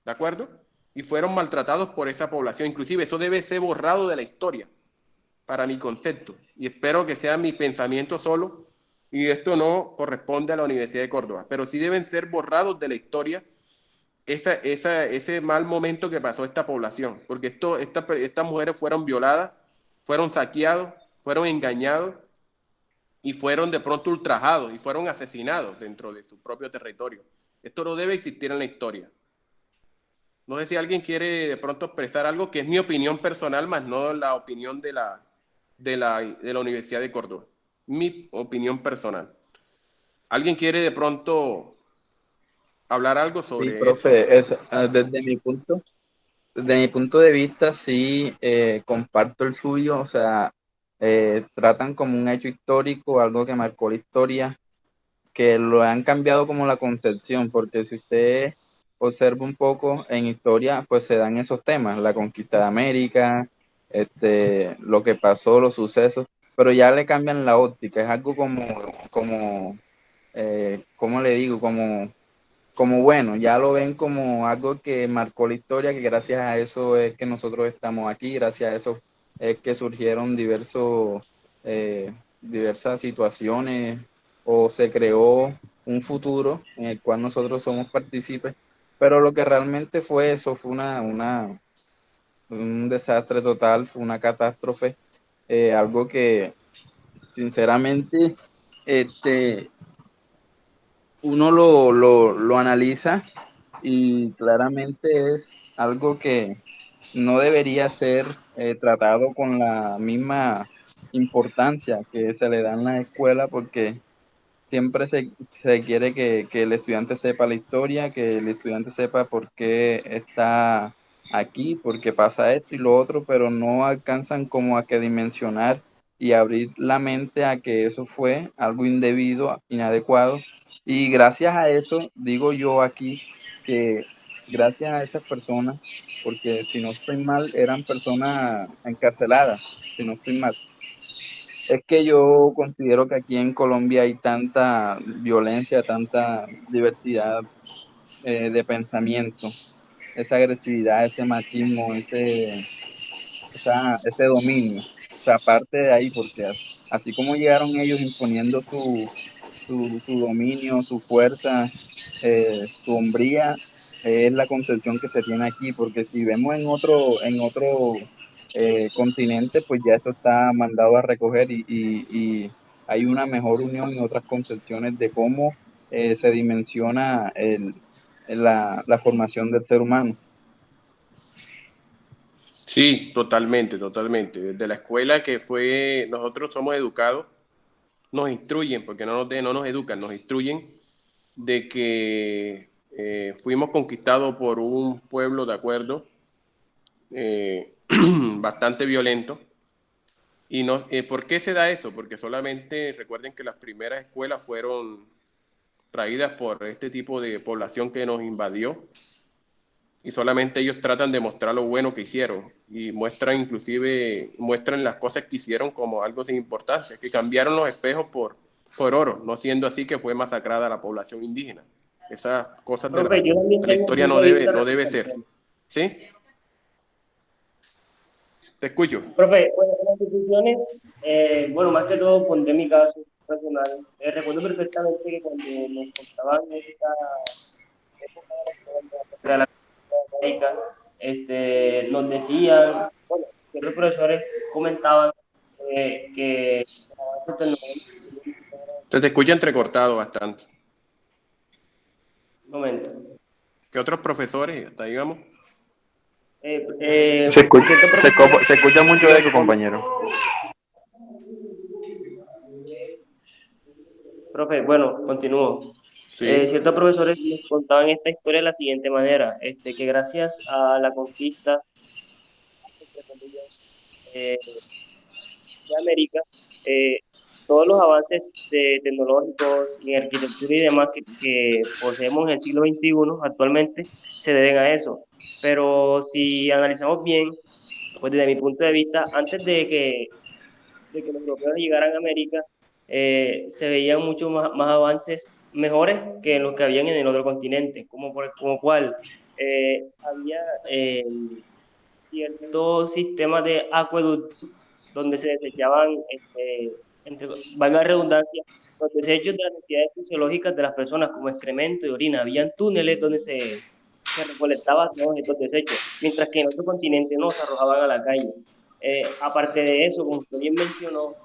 ¿de acuerdo? Y fueron maltratados por esa población. Inclusive eso debe ser borrado de la historia, para mi concepto. Y espero que sea mi pensamiento solo, y esto no corresponde a la Universidad de Córdoba, pero sí deben ser borrados de la historia ese mal momento que pasó esta población, porque estas mujeres fueron violadas, fueron saqueados, fueron engañados y fueron de pronto ultrajados y fueron asesinados dentro de su propio territorio. Esto no debe existir en la historia. No sé si alguien quiere de pronto expresar algo que es mi opinión personal, más no la opinión de la Universidad de Córdoba. Mi opinión personal. ¿Alguien quiere de pronto hablar algo Sí, sobre esto? profe, desde mi punto de vista, sí, comparto el suyo, o sea, tratan como un hecho histórico, algo que marcó la historia, que lo han cambiado como la concepción, porque si usted observa un poco en historia, pues se dan esos temas, la conquista de América, lo que pasó, los sucesos, pero ya le cambian la óptica, es algo ¿cómo le digo? Como bueno, ya lo ven como algo que marcó la historia, que gracias a eso es que nosotros estamos aquí, gracias a eso es que surgieron diversas situaciones o se creó un futuro en el cual nosotros somos partícipes, pero lo que realmente fue eso fue un desastre total, fue una catástrofe, algo que sinceramente uno lo analiza y claramente es algo que no debería ser tratado con la misma importancia que se le da en la escuela porque siempre se quiere que el estudiante sepa la historia, que el estudiante sepa por qué está aquí, por qué pasa esto y lo otro, pero no alcanzan como a que dimensionar y abrir la mente a que eso fue algo indebido, inadecuado. Y gracias a eso, digo yo aquí, que gracias a esas personas, porque si no estoy mal, eran personas encarceladas, si no estoy mal. Es que yo considero que aquí en Colombia hay tanta violencia, tanta diversidad de pensamiento, esa agresividad, ese machismo, ese dominio. O sea, aparte de ahí, porque así como llegaron ellos imponiendo su dominio, su fuerza, su hombría, es la concepción que se tiene aquí, porque si vemos en otro continente, pues ya eso está mandado a recoger y hay una mejor unión en otras concepciones de cómo se dimensiona la formación del ser humano. Sí, totalmente, totalmente. Desde la escuela que fue, nosotros somos educados, nos instruyen, porque no nos educan, nos instruyen de que fuimos conquistados por un pueblo, de acuerdo, bastante violento. ¿Y no, por qué se da eso? Porque solamente recuerden que las primeras escuelas fueron traídas por este tipo de población que nos invadió y solamente ellos tratan de mostrar lo bueno que hicieron y muestran las cosas que hicieron como algo sin importancia, que cambiaron los espejos por oro, no siendo así que fue masacrada la población indígena. Esas cosas Profe, yo también de la tengo un historia punto de vista no debe respecto al ser. tema. ¿Sí? Te escucho. Profe, bueno, en las instituciones, bueno, más que todo pondré mi caso personal. Recuerdo perfectamente que cuando nos contaban esta época de la América, nos decían, bueno, ciertos profesores comentaban que los avances tecnológicos, Te escucha entrecortado bastante. un momento, ¿Qué otros profesores, hasta digamos? ciertos profesores, Se escucha mucho eco, compañero. profe, bueno, continúo. Sí. Ciertos profesores nos contaban esta historia de la siguiente manera, que gracias a la conquista, entre comillas, eh, de América, eh, todos los avances tecnológicos y en arquitectura y demás que poseemos en el siglo XXI actualmente se deben a eso. Pero si analizamos bien, pues desde mi punto de vista, antes de que los europeos llegaran a América, se veían mucho más avances mejores que los que habían en el otro continente, como cual había ciertos sistemas de acueducto donde se desechaban, valga la redundancia, los desechos de las necesidades fisiológicas de las personas como excremento y orina. Habían túneles donde se recolectaban todos estos desechos, mientras que en otro continente no se arrojaban a la calle. Aparte de eso, como usted bien mencionó,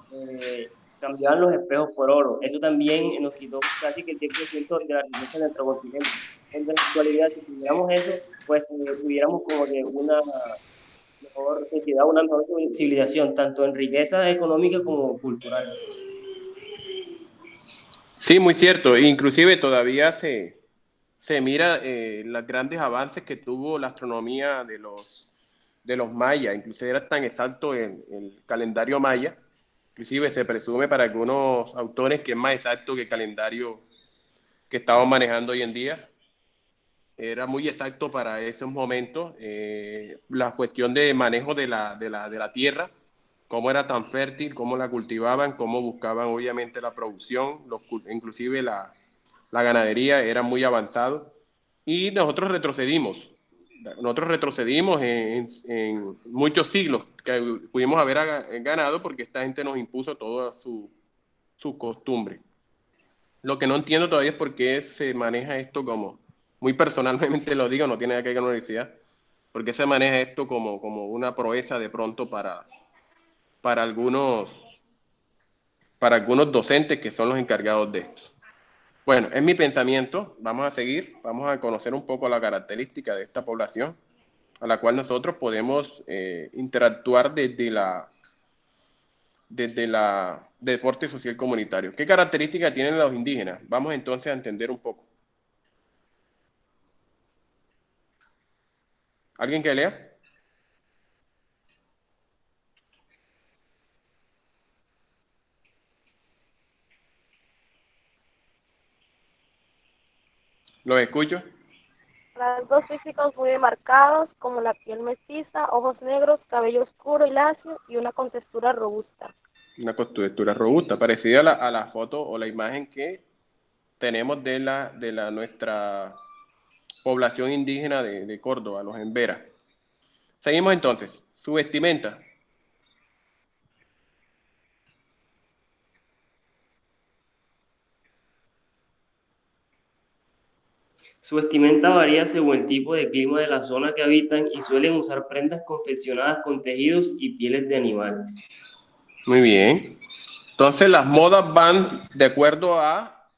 cambiaban los espejos por oro. Eso también nos quitó casi que el 100% de la riqueza de nuestro continente. En la actualidad, si tuviéramos eso, pues tuviéramos como que una mejor sociedad, una mejor civilización, tanto en riqueza económica como cultural. Sí, muy cierto. Inclusive todavía se mira los grandes avances que tuvo la astronomía de los mayas. Inclusive era tan exacto el calendario maya. Inclusive se presume para algunos autores que es más exacto que el calendario que estamos manejando hoy en día. Era muy exacto para esos momentos. La cuestión de manejo de la tierra, cómo era tan fértil, cómo la cultivaban, cómo buscaban obviamente la producción, inclusive la ganadería era muy avanzado. Y nosotros retrocedimos en muchos siglos que pudimos haber ganado porque esta gente nos impuso toda su costumbre. Lo que no entiendo todavía es por qué se maneja esto como, muy personalmente lo digo, no tiene nada que ver con la universidad, por qué se maneja esto como una proeza de pronto para algunos, para algunos docentes que son los encargados de esto. Bueno, es mi pensamiento, vamos a seguir, vamos a conocer un poco la característica de esta población, a la cual nosotros podemos interactuar desde la deporte social comunitario. ¿Qué características tienen los indígenas? Vamos entonces a entender un poco. ¿Alguien que lea? ¿Los escucho? Rasgos físicos muy marcados, como la piel mestiza, ojos negros, cabello oscuro y lacio y una contextura robusta. Una contextura robusta, parecida a la foto o la imagen que tenemos de nuestra población indígena de Córdoba, los Embera. Seguimos entonces. Su vestimenta. Su vestimenta varía según el tipo de clima de la zona que habitan y suelen usar prendas confeccionadas con tejidos y pieles de animales. Muy bien. Entonces las modas van de acuerdo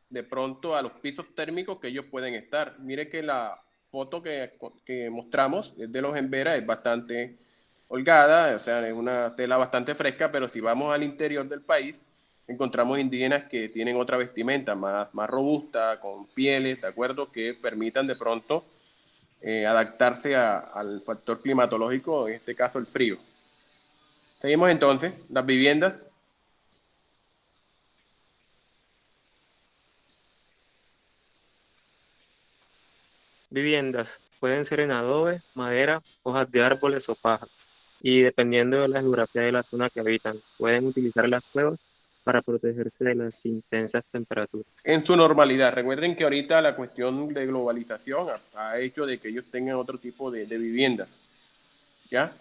de pronto, a los pisos térmicos que ellos pueden estar. Mire que la foto que mostramos es de los Embera, es bastante holgada, o sea, es una tela bastante fresca, pero si vamos al interior del país, encontramos indígenas que tienen otra vestimenta más robusta, con pieles, ¿de acuerdo? Que permitan de pronto adaptarse al factor climatológico, en este caso el frío. Seguimos entonces, las viviendas. Viviendas pueden ser en adobe, madera, hojas de árboles o paja, y dependiendo de la geografía de la zona que habitan, pueden utilizar las cuevas para protegerse de las intensas temperaturas. En su normalidad, recuerden que ahorita la cuestión de globalización ha hecho de que ellos tengan otro tipo de viviendas, ¿ya?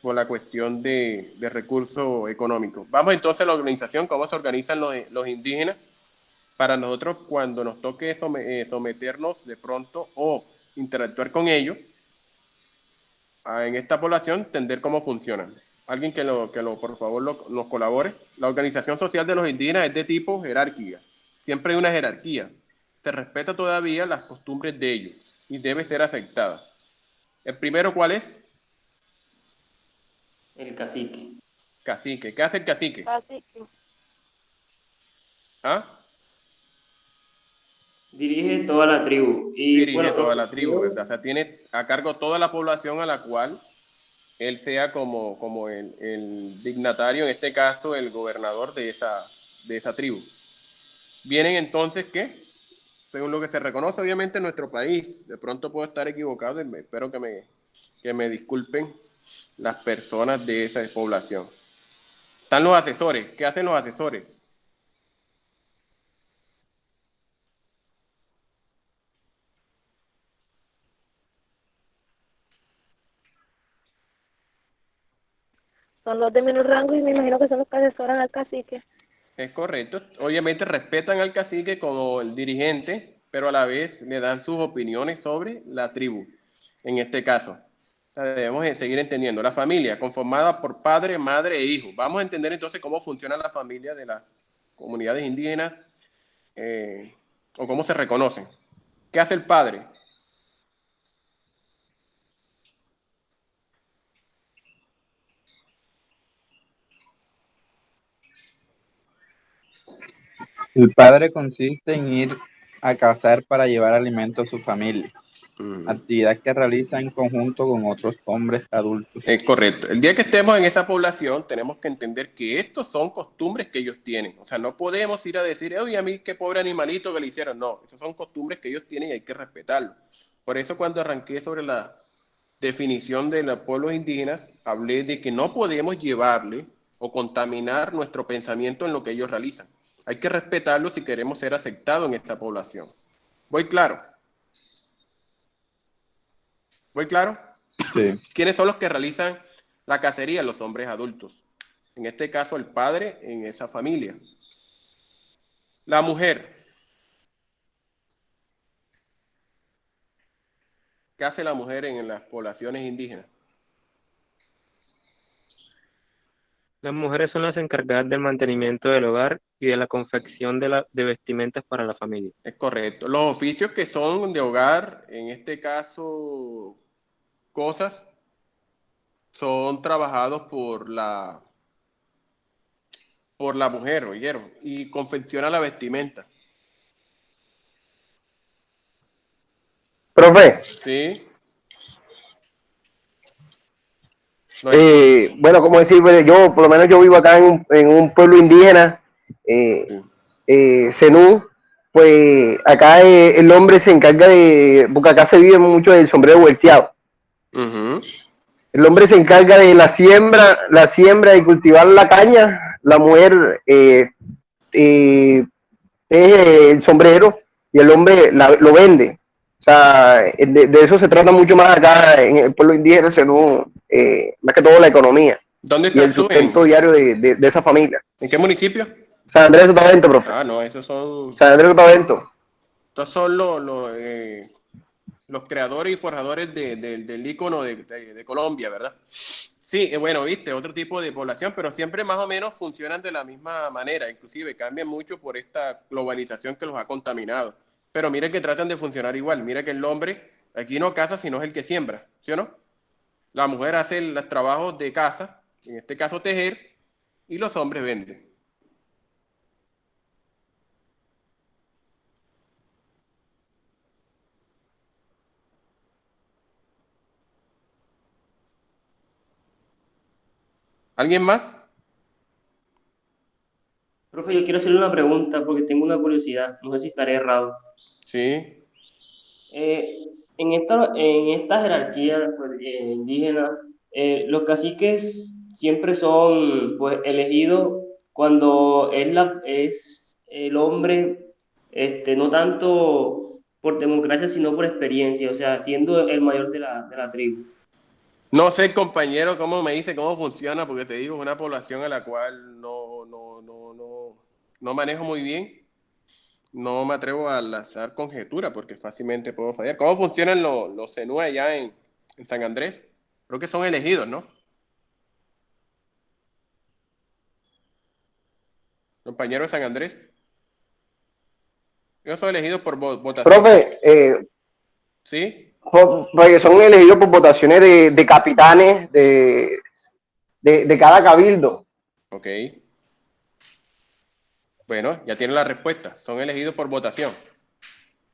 Por la cuestión de recursos económicos. Vamos entonces a la organización, cómo se organizan los indígenas, para nosotros cuando nos toque someternos de pronto o interactuar con ellos, en esta población, entender cómo funcionan. Alguien que por favor nos colabore. La organización social de los indígenas es de tipo jerárquica. Siempre hay una jerarquía. Se respeta todavía las costumbres de ellos y debe ser aceptada. ¿El primero cuál es? El cacique. Cacique. ¿Qué hace el cacique? Cacique. ¿Ah? Dirige toda la tribu. Y, dirige bueno, toda la tribu, ¿verdad? O sea, tiene a cargo toda la población a la cual él sea como el dignatario, en este caso el gobernador de esa tribu. Vienen entonces, ¿qué? Según lo que se reconoce obviamente en nuestro país, de pronto puedo estar equivocado, y espero que me disculpen las personas de esa población. Están los asesores. ¿Qué hacen los asesores? Son los de menor rango y me imagino que son los que asesoran al cacique. Es correcto. Obviamente respetan al cacique como el dirigente, pero a la vez le dan sus opiniones sobre la tribu, en este caso. O sea, debemos seguir entendiendo. La familia, conformada por padre, madre e hijo. Vamos a entender entonces cómo funciona la familia de las comunidades indígenas o cómo se reconocen. ¿Qué hace el padre? El padre consiste en ir a cazar para llevar alimento a su familia, actividad que realiza en conjunto con otros hombres adultos. Es correcto. El día que estemos en esa población, tenemos que entender que estos son costumbres que ellos tienen. O sea, no podemos ir a decir, oye, a mí qué pobre animalito que le hicieron. No, esas son costumbres que ellos tienen y hay que respetarlo. Por eso cuando arranqué sobre la definición de los pueblos indígenas, hablé de que no podemos llevarle o contaminar nuestro pensamiento en lo que ellos realizan. Hay que respetarlo si queremos ser aceptados en esta población. ¿Voy claro? ¿Voy claro? Sí. ¿Quiénes son los que realizan la cacería? Los hombres adultos. En este caso, el padre en esa familia. La mujer. ¿Qué hace la mujer en las poblaciones indígenas? Las mujeres son las encargadas del mantenimiento del hogar y de la confección de vestimentas para la familia. Es correcto. Los oficios que son de hogar, en este caso, cosas, son trabajados por la mujer, ¿oyeron? Y confecciona la vestimenta. Profe, ¿Sí? No bueno, como decir, pues, yo por lo menos yo vivo acá en un pueblo indígena, Zenú, pues acá el hombre se encarga porque acá se vive mucho del sombrero volteado. Ujú. El hombre se encarga de la siembra y cultivar la caña, la mujer teje el sombrero y el hombre lo vende. O sea, de eso se trata mucho más acá en el pueblo indígena, sino más que todo la economía ¿Dónde y el estás tú? sustento diario de esa familia. ¿En qué municipio? San Andrés de Sotavento, profe. Ah, no, esos son, San Andrés de Sotavento. estos son los creadores y forjadores del ícono de Colombia, ¿verdad? Sí, bueno, viste, otro tipo de población, pero siempre más o menos funcionan de la misma manera, inclusive cambian mucho por esta globalización que los ha contaminado. Pero mire que tratan de funcionar igual, mire que el hombre aquí no caza, sino es el que siembra, ¿sí o no? La mujer hace los trabajos de casa, en este caso tejer, y los hombres venden. ¿Alguien más? Profe, yo quiero hacerle una pregunta porque tengo una curiosidad, no sé si estaré errado. Sí. En esta jerarquía pues, indígena, los caciques siempre son pues, elegidos cuando es el hombre, no tanto por democracia, sino por experiencia, o sea, siendo el mayor de la tribu. No sé, compañero, cómo me dice cómo funciona, porque te digo, es una población a la cual no manejo muy bien. No me atrevo a lanzar conjetura porque fácilmente puedo fallar. ¿Cómo funcionan los cenúes allá en San Andrés? Creo que son elegidos, ¿no? Compañero de San Andrés. Ellos son elegidos por votación. Profe, ¿Sí? porque son elegidos por votaciones de capitanes de cada cabildo. Ok. Bueno, ya tienen la respuesta. Son elegidos por votación.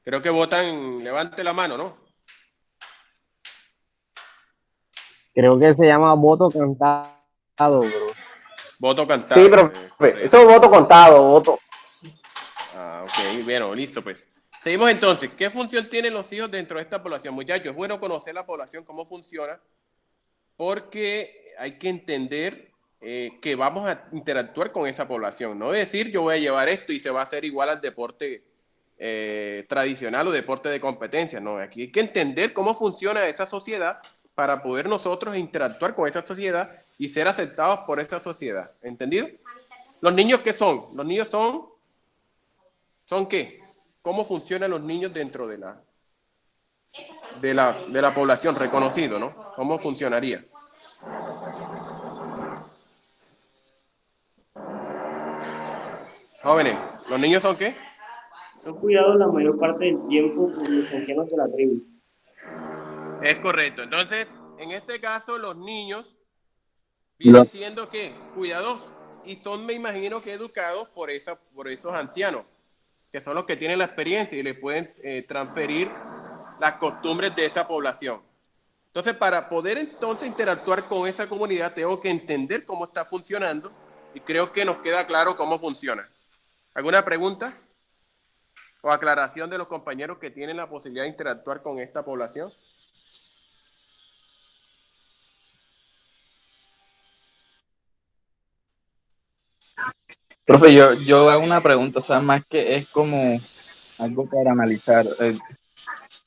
Creo que votan, levante la mano, ¿no? Creo que se llama voto cantado, bro. Voto cantado. Sí, profe, eso es voto contado, voto. Ah, ok, bueno, listo pues. Seguimos entonces. ¿Qué función tienen los hijos dentro de esta población? Muchachos, es bueno conocer la población, cómo funciona, porque hay que entender que vamos a interactuar con esa población. No es decir, yo voy a llevar esto y se va a hacer igual al deporte tradicional o deporte de competencia. No, aquí hay que entender cómo funciona esa sociedad para poder nosotros interactuar con esa sociedad y ser aceptados por esa sociedad. ¿Entendido? ¿Los niños qué son? Los niños ¿son qué? ¿Cómo funcionan los niños dentro de la población reconocido, ¿no? ¿Cómo funcionaría? Jóvenes, ¿los niños son qué? Son cuidados la mayor parte del tiempo por los ancianos de la tribu. Es correcto. Entonces, en este caso, los niños vienen siendo ¿qué? Cuidadosos y son, me imagino, que educados por esos ancianos, que son los que tienen la experiencia y le pueden transferir las costumbres de esa población. Entonces, para poder entonces interactuar con esa comunidad, tengo que entender cómo está funcionando y creo que nos queda claro cómo funciona. ¿Alguna pregunta o aclaración de los compañeros que tienen la posibilidad de interactuar con esta población? Profe, yo hago una pregunta, o sea, más que es como algo para analizar.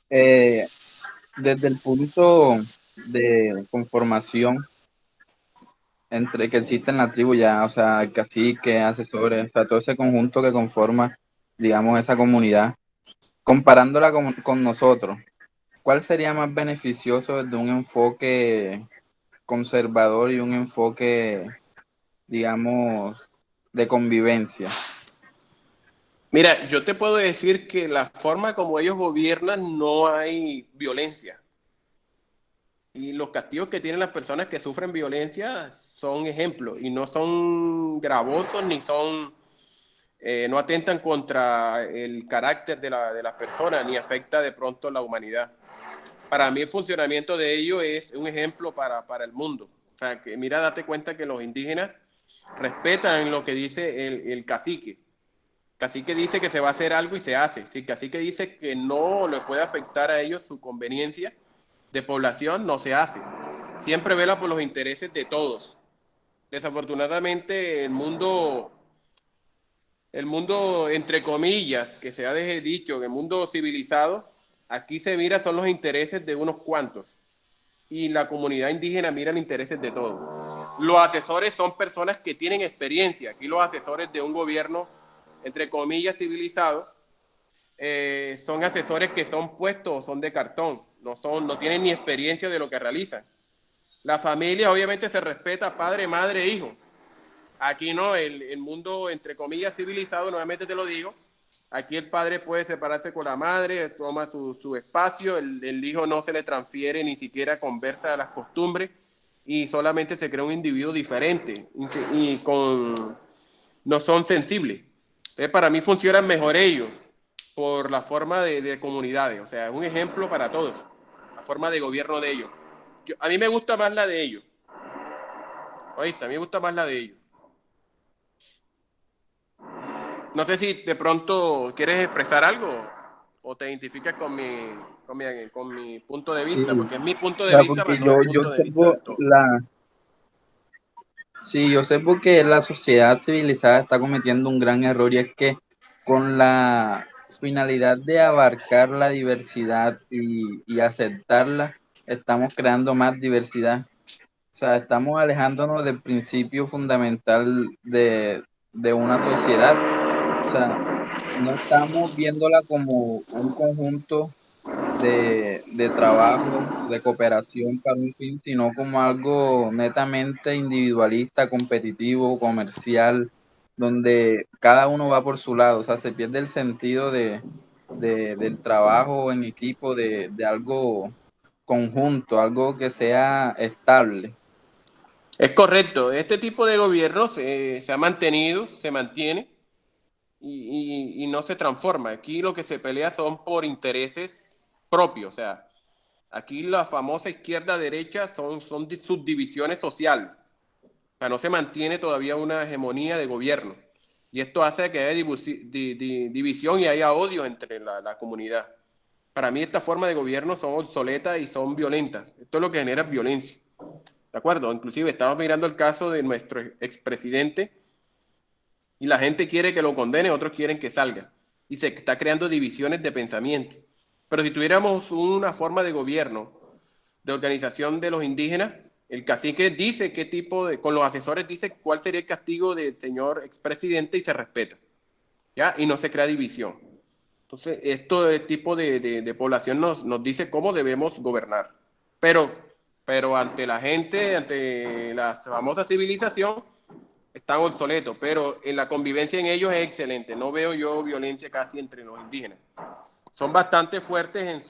Desde el punto de conformación entre que existe en la tribu ya, o sea, el cacique, asesores, o sea, todo ese conjunto que conforma, digamos, esa comunidad, comparándola con nosotros, ¿cuál sería más beneficioso desde un enfoque conservador y un enfoque, digamos, de convivencia? Mira, yo te puedo decir que la forma como ellos gobiernan no hay violencia. Y los castigos que tienen las personas que sufren violencia son ejemplos y no son gravosos ni no atentan contra el carácter de las personas ni afecta de pronto la humanidad. Para mí el funcionamiento de ello es un ejemplo para el mundo. O sea, que date cuenta que los indígenas respetan lo que dice el cacique. Cacique dice que se va a hacer algo y se hace. Si Cacique dice que no le puede afectar a ellos su conveniencia de población, no se hace. Siempre vela por los intereses de todos. Desafortunadamente, el mundo, entre comillas, que se ha dicho, el mundo civilizado, aquí se mira son los intereses de unos cuantos y la comunidad indígena mira los intereses de todos. Los asesores son personas que tienen experiencia. Aquí los asesores de un gobierno, entre comillas, civilizado, son asesores que son puestos o son de cartón, no tienen ni experiencia de lo que realizan. La familia obviamente se respeta padre, madre, hijo. Aquí no, el mundo, entre comillas, civilizado, nuevamente te lo digo, aquí el padre puede separarse con la madre, toma su espacio, el hijo no se le transfiere, ni siquiera conversa de las costumbres, y solamente se crea un individuo diferente, y no son sensibles. Para mí funcionan mejor ellos, por la forma de comunidades, o sea, es un ejemplo para todos, la forma de gobierno de ellos. A mí me gusta más la de ellos, oíste, a mí me gusta más la de ellos. No sé si de pronto quieres expresar algo o te identificas con mi punto de vista, Sí, porque es mi punto o de sea, vista, porque pero no es el yo punto de vista observo de todos. sí, yo sé porque la sociedad civilizada está cometiendo un gran error y es que con la finalidad de abarcar la diversidad y aceptarla, estamos creando más diversidad. O sea, estamos alejándonos del principio fundamental de una sociedad. O sea, no estamos viéndola como un conjunto de trabajo, de cooperación para un fin, sino como algo netamente individualista, competitivo, comercial, donde cada uno va por su lado. O sea, se pierde el sentido del trabajo en equipo, de algo conjunto, algo que sea estable. Es correcto, este tipo de gobierno se ha mantenido, se mantiene y no se transforma. Aquí lo que se pelea son por intereses propios, o sea, aquí la famosa izquierda-derecha son subdivisiones sociales. O sea, no se mantiene todavía una hegemonía de gobierno. Y esto hace que haya división y haya odio entre la comunidad. Para mí esta forma de gobierno son obsoletas y son violentas. Esto es lo que genera violencia. ¿De acuerdo? Inclusive estamos mirando el caso de nuestro expresidente y la gente quiere que lo condene, otros quieren que salga. Y se está creando divisiones de pensamiento. Pero si tuviéramos una forma de gobierno, de organización de los indígenas, el cacique dice qué tipo de, con los asesores dice cuál sería el castigo del señor expresidente y se respeta, ¿ya? Y no se crea división. Entonces, este tipo de población nos dice cómo debemos gobernar. Pero, pero ante la gente, ante la famosa civilización, están obsoletos, pero en la convivencia en ellos es excelente. No veo yo violencia casi entre los indígenas. Son bastante fuertes en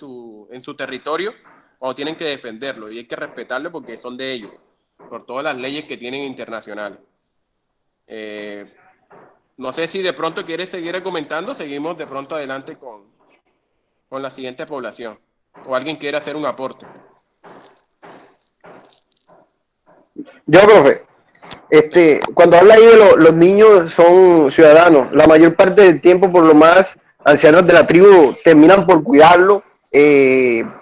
su territorio cuando tienen que defenderlo y hay que respetarlo porque son de ellos, por todas las leyes que tienen internacionales. No sé si de pronto quieres seguir comentando, seguimos de pronto adelante con la siguiente población o alguien quiere hacer un aporte. Yo, profe, cuando habla ahí de los niños son ciudadanos, la mayor parte del tiempo por lo más ancianos de la tribu terminan por cuidarlo,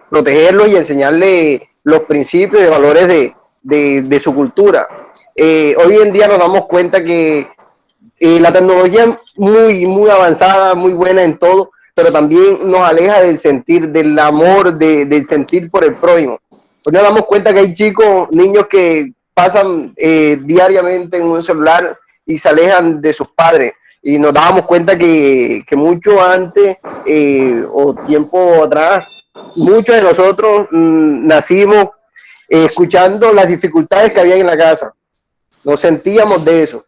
protegerlo y enseñarle los principios y valores de su cultura. Hoy en día nos damos cuenta que la tecnología es muy avanzada, muy buena en todo, pero también nos aleja del sentir, del amor, del sentir por el prójimo. Hoy nos damos cuenta que hay chicos, niños que pasan diariamente en un celular y se alejan de sus padres. Y nos dábamos cuenta que mucho antes o tiempo atrás, muchos de nosotros nacimos escuchando las dificultades que había en la casa. Nos sentíamos de eso.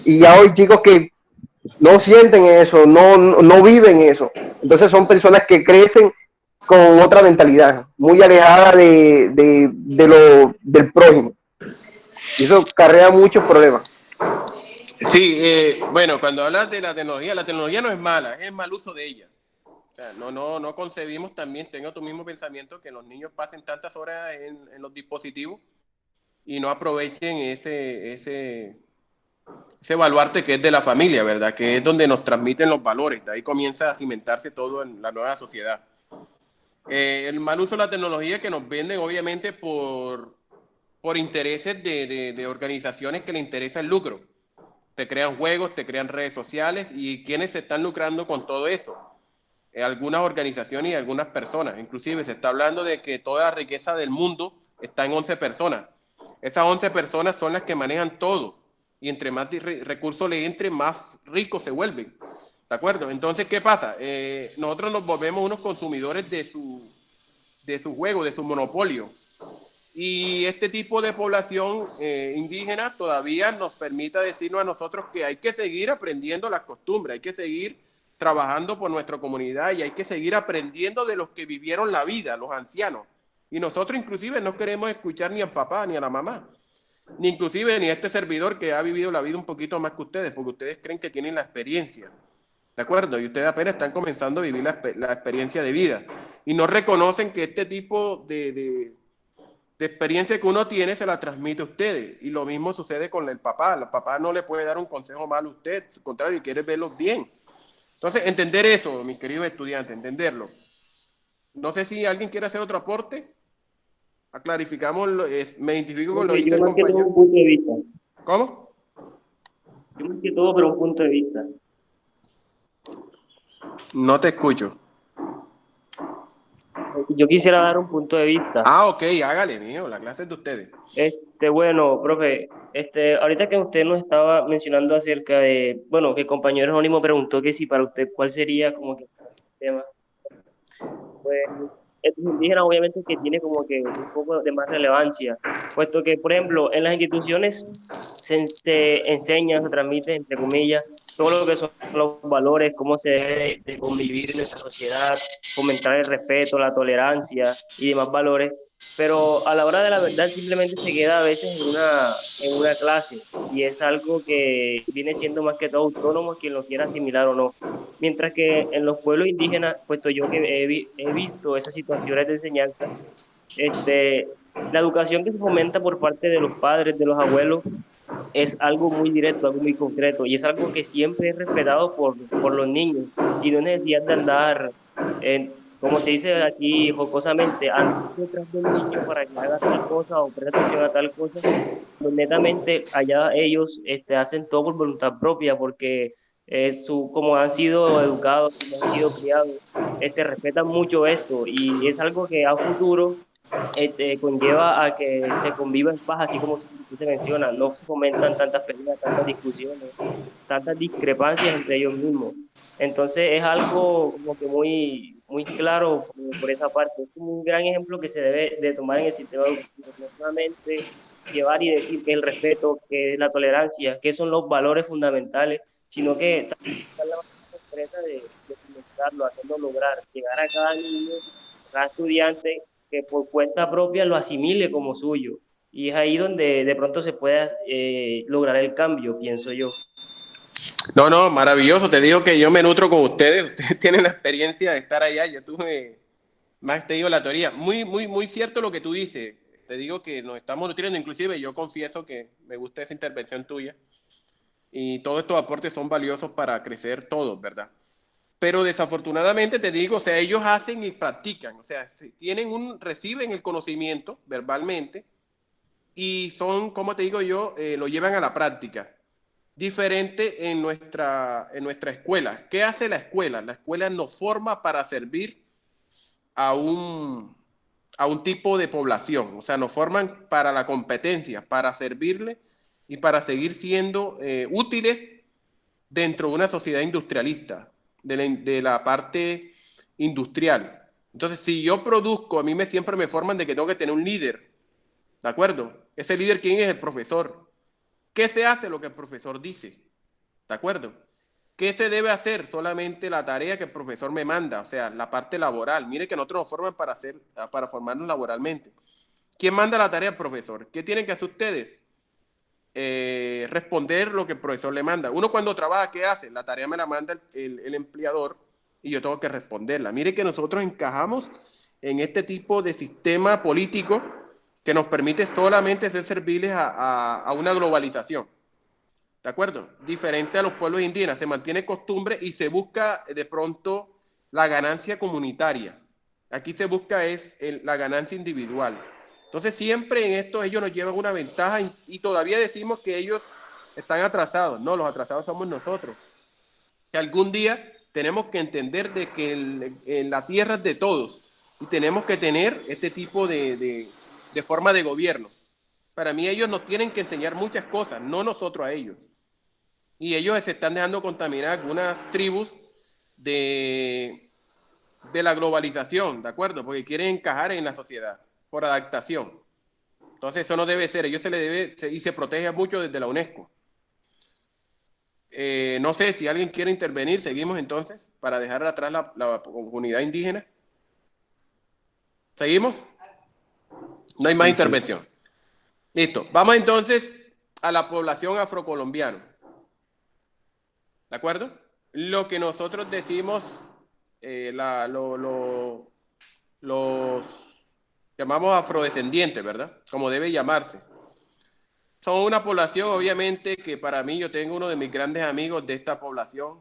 Y ya hoy chicos que no sienten eso, no viven eso. Entonces son personas que crecen con otra mentalidad, muy alejada del prójimo. Y eso carrea muchos problemas. Sí, bueno, cuando hablas de la tecnología no es mala, es el mal uso de ella. O sea, no concebimos también, tengo tu mismo pensamiento, que los niños pasen tantas horas en los dispositivos y no aprovechen ese baluarte que es de la familia, ¿verdad? Que es donde nos transmiten los valores, de ahí comienza a cimentarse todo en la nueva sociedad. El mal uso de la tecnología que nos venden obviamente por intereses de organizaciones que le interesa el lucro. Te crean juegos, te crean redes sociales y quienes se están lucrando con todo eso. Algunas organizaciones y algunas personas. Inclusive se está hablando de que toda la riqueza del mundo está en 11 personas. Esas 11 personas son las que manejan todo. Y entre más recursos le entre, más ricos se vuelven. ¿De acuerdo? Entonces, ¿qué pasa? Nosotros nos volvemos unos consumidores de su juego, de su monopolio. Y este tipo de población indígena todavía nos permite decirnos a nosotros que hay que seguir aprendiendo las costumbres, hay que seguir trabajando por nuestra comunidad y hay que seguir aprendiendo de los que vivieron la vida, los ancianos. Y nosotros inclusive no queremos escuchar ni al papá ni a la mamá, ni inclusive ni a este servidor que ha vivido la vida un poquito más que ustedes, porque ustedes creen que tienen la experiencia. ¿De acuerdo? Y ustedes apenas están comenzando a vivir la experiencia de vida. Y no reconocen que este tipo de experiencia que uno tiene se la transmite a ustedes. Y lo mismo sucede con el papá. El papá no le puede dar un consejo malo a usted, al contrario, quiere verlos bien. Entonces, entender eso, mis queridos estudiantes, entenderlo. No sé si alguien quiere hacer otro aporte. Clarificamos, me identifico con lo que dice el compañero. Un punto de vista. ¿Cómo? Yo más que todo, pero un punto de vista. No te escucho. Yo quisiera dar un punto de vista. Ah, ok, hágale, mío, la clase es de ustedes. Bueno, profe, ahorita que usted nos estaba mencionando acerca de, bueno, que el compañero Jerónimo preguntó que si para usted, ¿cuál sería como que el sistema? Pues, estos indígenas obviamente que tiene como que un poco de más relevancia, puesto que, por ejemplo, en las instituciones se enseña, se transmite, entre comillas, todo lo que son los valores, cómo se debe de convivir en nuestra sociedad, fomentar el respeto, la tolerancia y demás valores, pero a la hora de la verdad simplemente se queda a veces en una clase y es algo que viene siendo más que todo autónomo quien lo quiera asimilar o no. Mientras que en los pueblos indígenas, puesto yo que he visto esas situaciones de enseñanza, la educación que se fomenta por parte de los padres, de los abuelos, es algo muy directo, algo muy concreto, y es algo que siempre es respetado por los niños, y no es necesidad de andar, como se dice aquí jocosamente, andar detrás de un niño para que haga tal cosa o preste atención a tal cosa, pues netamente allá ellos hacen todo por voluntad propia, porque como han sido educados, como han sido criados, respetan mucho esto, y es algo que a futuro conlleva a que se conviva en paz, así como se menciona, no se fomentan tantas peleas, tantas discusiones, tantas discrepancias entre ellos mismos. Entonces es algo como que muy claro por esa parte. Es un gran ejemplo que se debe de tomar en el sistema educativo, no solamente llevar y decir que el respeto, que la tolerancia, que son los valores fundamentales, sino que también la manera concreta de implementarlo, hacerlo lograr, llegar a cada niño, cada estudiante, que por cuenta propia lo asimile como suyo. Y es ahí donde de pronto se puede lograr el cambio, pienso yo. No, maravilloso. Te digo que yo me nutro con ustedes. Ustedes tienen la experiencia de estar allá. Yo tuve, más te digo la teoría. Muy cierto lo que tú dices. Te digo que nos estamos nutriendo. Inclusive yo confieso que me gusta esa intervención tuya. Y todos estos aportes son valiosos para crecer todos, ¿verdad? Pero desafortunadamente te digo, o sea, ellos hacen y practican, o sea, reciben el conocimiento verbalmente y son, como te digo yo, lo llevan a la práctica. Diferente en nuestra escuela. ¿Qué hace la escuela? La escuela nos forma para servir a un tipo de población, o sea, nos forman para la competencia, para servirle y para seguir siendo útiles dentro de una sociedad industrialista, de la parte industrial. Entonces, si yo produzco, a mí siempre me forman de que tengo que tener un líder, ¿de acuerdo? Ese líder, ¿quién es? El profesor. ¿Qué se hace? Lo que el profesor dice, ¿de acuerdo? ¿Qué se debe hacer? Solamente la tarea que el profesor me manda, o sea, la parte laboral. Mire que nosotros nos forman para formarnos laboralmente. ¿Quién manda la tarea? El profesor. ¿Qué tienen que hacer ustedes? Responder lo que el profesor le manda. Uno cuando trabaja, ¿qué hace? La tarea me la manda el empleador y yo tengo que responderla. Mire que nosotros encajamos en este tipo de sistema político que nos permite solamente ser serviles a una globalización. ¿de acuerdo? Diferente a los pueblos indígenas, se mantiene costumbre y se busca de pronto la ganancia comunitaria. Aquí se busca la ganancia individual. Entonces siempre en esto ellos nos llevan una ventaja y todavía decimos que ellos están atrasados. No, los atrasados somos nosotros. Que algún día tenemos que entender de que la tierra es de todos y tenemos que tener este tipo de forma de gobierno. Para mí ellos nos tienen que enseñar muchas cosas, no nosotros a ellos. Y ellos se están dejando contaminar algunas tribus de la globalización, ¿de acuerdo? Porque quieren encajar en la sociedad por adaptación. Entonces eso no debe ser, ellos se le debe, y se protege mucho desde la UNESCO. No sé si alguien quiere intervenir, seguimos entonces, para dejar atrás la comunidad indígena. ¿Seguimos? No hay más intervención. Listo. Vamos entonces a la población afrocolombiana. ¿De acuerdo? Lo que nosotros decimos, los llamamos afrodescendientes, ¿verdad? Como debe llamarse. Son una población, obviamente, que para mí, yo tengo uno de mis grandes amigos de esta población.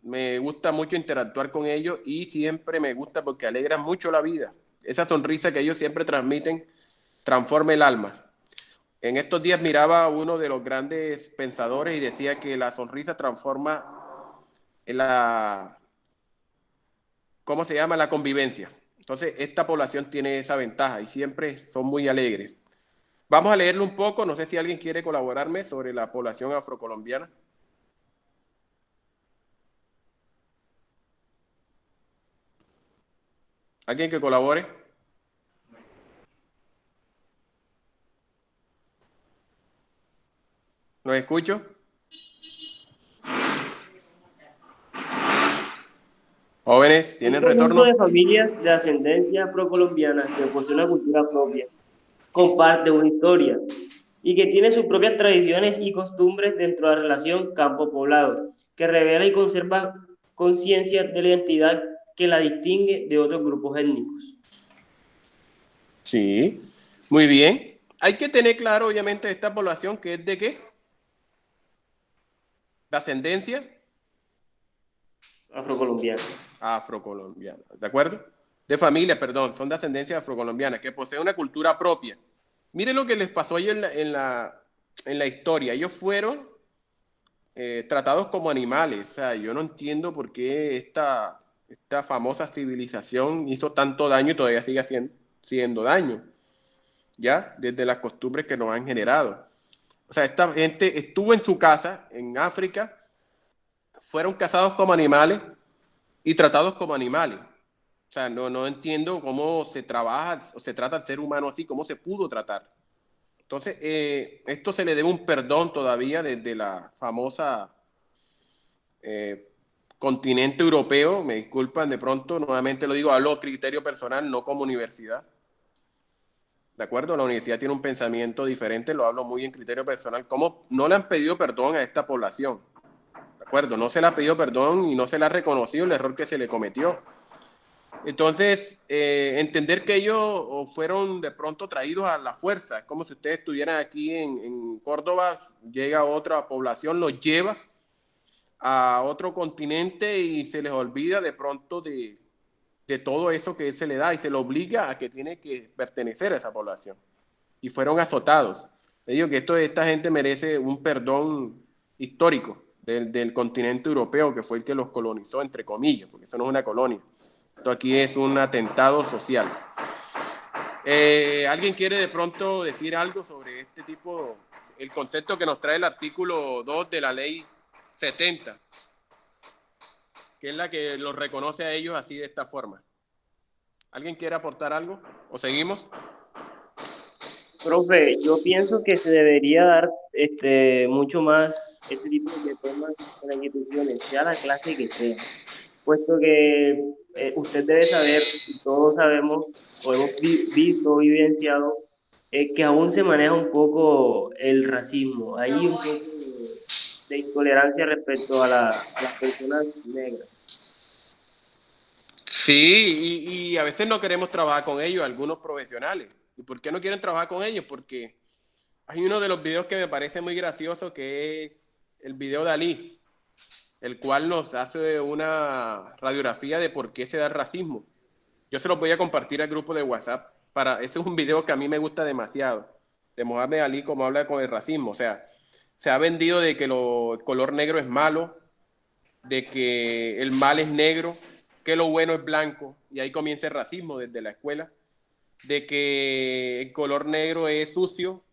Me gusta mucho interactuar con ellos y siempre me gusta porque alegran mucho la vida. Esa sonrisa que ellos siempre transmiten transforma el alma. En estos días miraba a uno de los grandes pensadores y decía que la sonrisa transforma ¿cómo se llama? La convivencia. Entonces, esta población tiene esa ventaja y siempre son muy alegres. Vamos a leerlo un poco, no sé si alguien quiere colaborarme sobre la población afrocolombiana. ¿Alguien que colabore? ¿Los escucho? Jóvenes, ¿tienen Un conjunto retorno? de familias de ascendencia afrocolombiana que posee una cultura propia, comparte una historia y que tiene sus propias tradiciones y costumbres dentro de la relación campo-poblado, que revela y conserva conciencia de la identidad que la distingue de otros grupos étnicos. Sí, muy bien. Hay que tener claro, obviamente, esta población que es de ¿qué? ¿De ascendencia? Afrocolombiana. Afrocolombiana, ¿de acuerdo? De familia, perdón, son de ascendencia afrocolombiana, que posee una cultura propia. Miren lo que les pasó ahí en la historia. Ellos fueron tratados como animales. O sea, yo no entiendo por qué esta famosa civilización hizo tanto daño y todavía sigue haciendo daño, ¿ya? Desde las costumbres que nos han generado. O sea, esta gente estuvo en su casa, en África, fueron cazados como animales y tratados como animales. O sea, no entiendo cómo se trabaja o se trata al ser humano así, cómo se pudo tratar. Entonces, esto se le debe un perdón todavía desde la famosa continente europeo. Me disculpan, de pronto, nuevamente lo digo, hablo criterio personal, no como universidad. ¿De acuerdo? La universidad tiene un pensamiento diferente, lo hablo muy en criterio personal. ¿Cómo no le han pedido perdón a esta población? ¿De acuerdo? No se le ha pedido perdón y no se le ha reconocido el error que se le cometió. Entonces, entender que ellos fueron de pronto traídos a la fuerza, es como si ustedes estuvieran aquí en Córdoba, llega otra población, los lleva a otro continente y se les olvida de pronto de todo eso que se le da y se le obliga a que tiene que pertenecer a esa población. Y fueron azotados. Les digo que esta gente merece un perdón histórico del continente europeo, que fue el que los colonizó, entre comillas, porque eso no es una colonia. Esto aquí es un atentado social. ¿Alguien quiere de pronto decir algo sobre este tipo, el concepto que nos trae el artículo 2 de la ley 70, que es la que los reconoce a ellos así de esta forma? ¿Alguien quiere aportar algo? ¿O seguimos? Profe, yo pienso que se debería dar mucho más este tipo de temas en las instituciones, sea la clase que sea, puesto que usted debe saber, y todos sabemos, o hemos visto o vivenciado, que aún se maneja un poco el racismo. Hay un poco de intolerancia respecto a las personas negras. Sí, y a veces no queremos trabajar con ellos, algunos profesionales. ¿Y por qué no quieren trabajar con ellos? Porque Hay uno de los videos que me parece muy gracioso, que es el video de Ali, el cual nos hace una radiografía de por qué se da el racismo. Yo se los voy a compartir al grupo de WhatsApp. Ese es un video que a mí me gusta demasiado, de Mohamed Ali, como habla con el racismo. O sea, se ha vendido de que el color negro es malo, de que el mal es negro, que lo bueno es blanco, y ahí comienza el racismo desde la escuela, de que el color negro es sucio,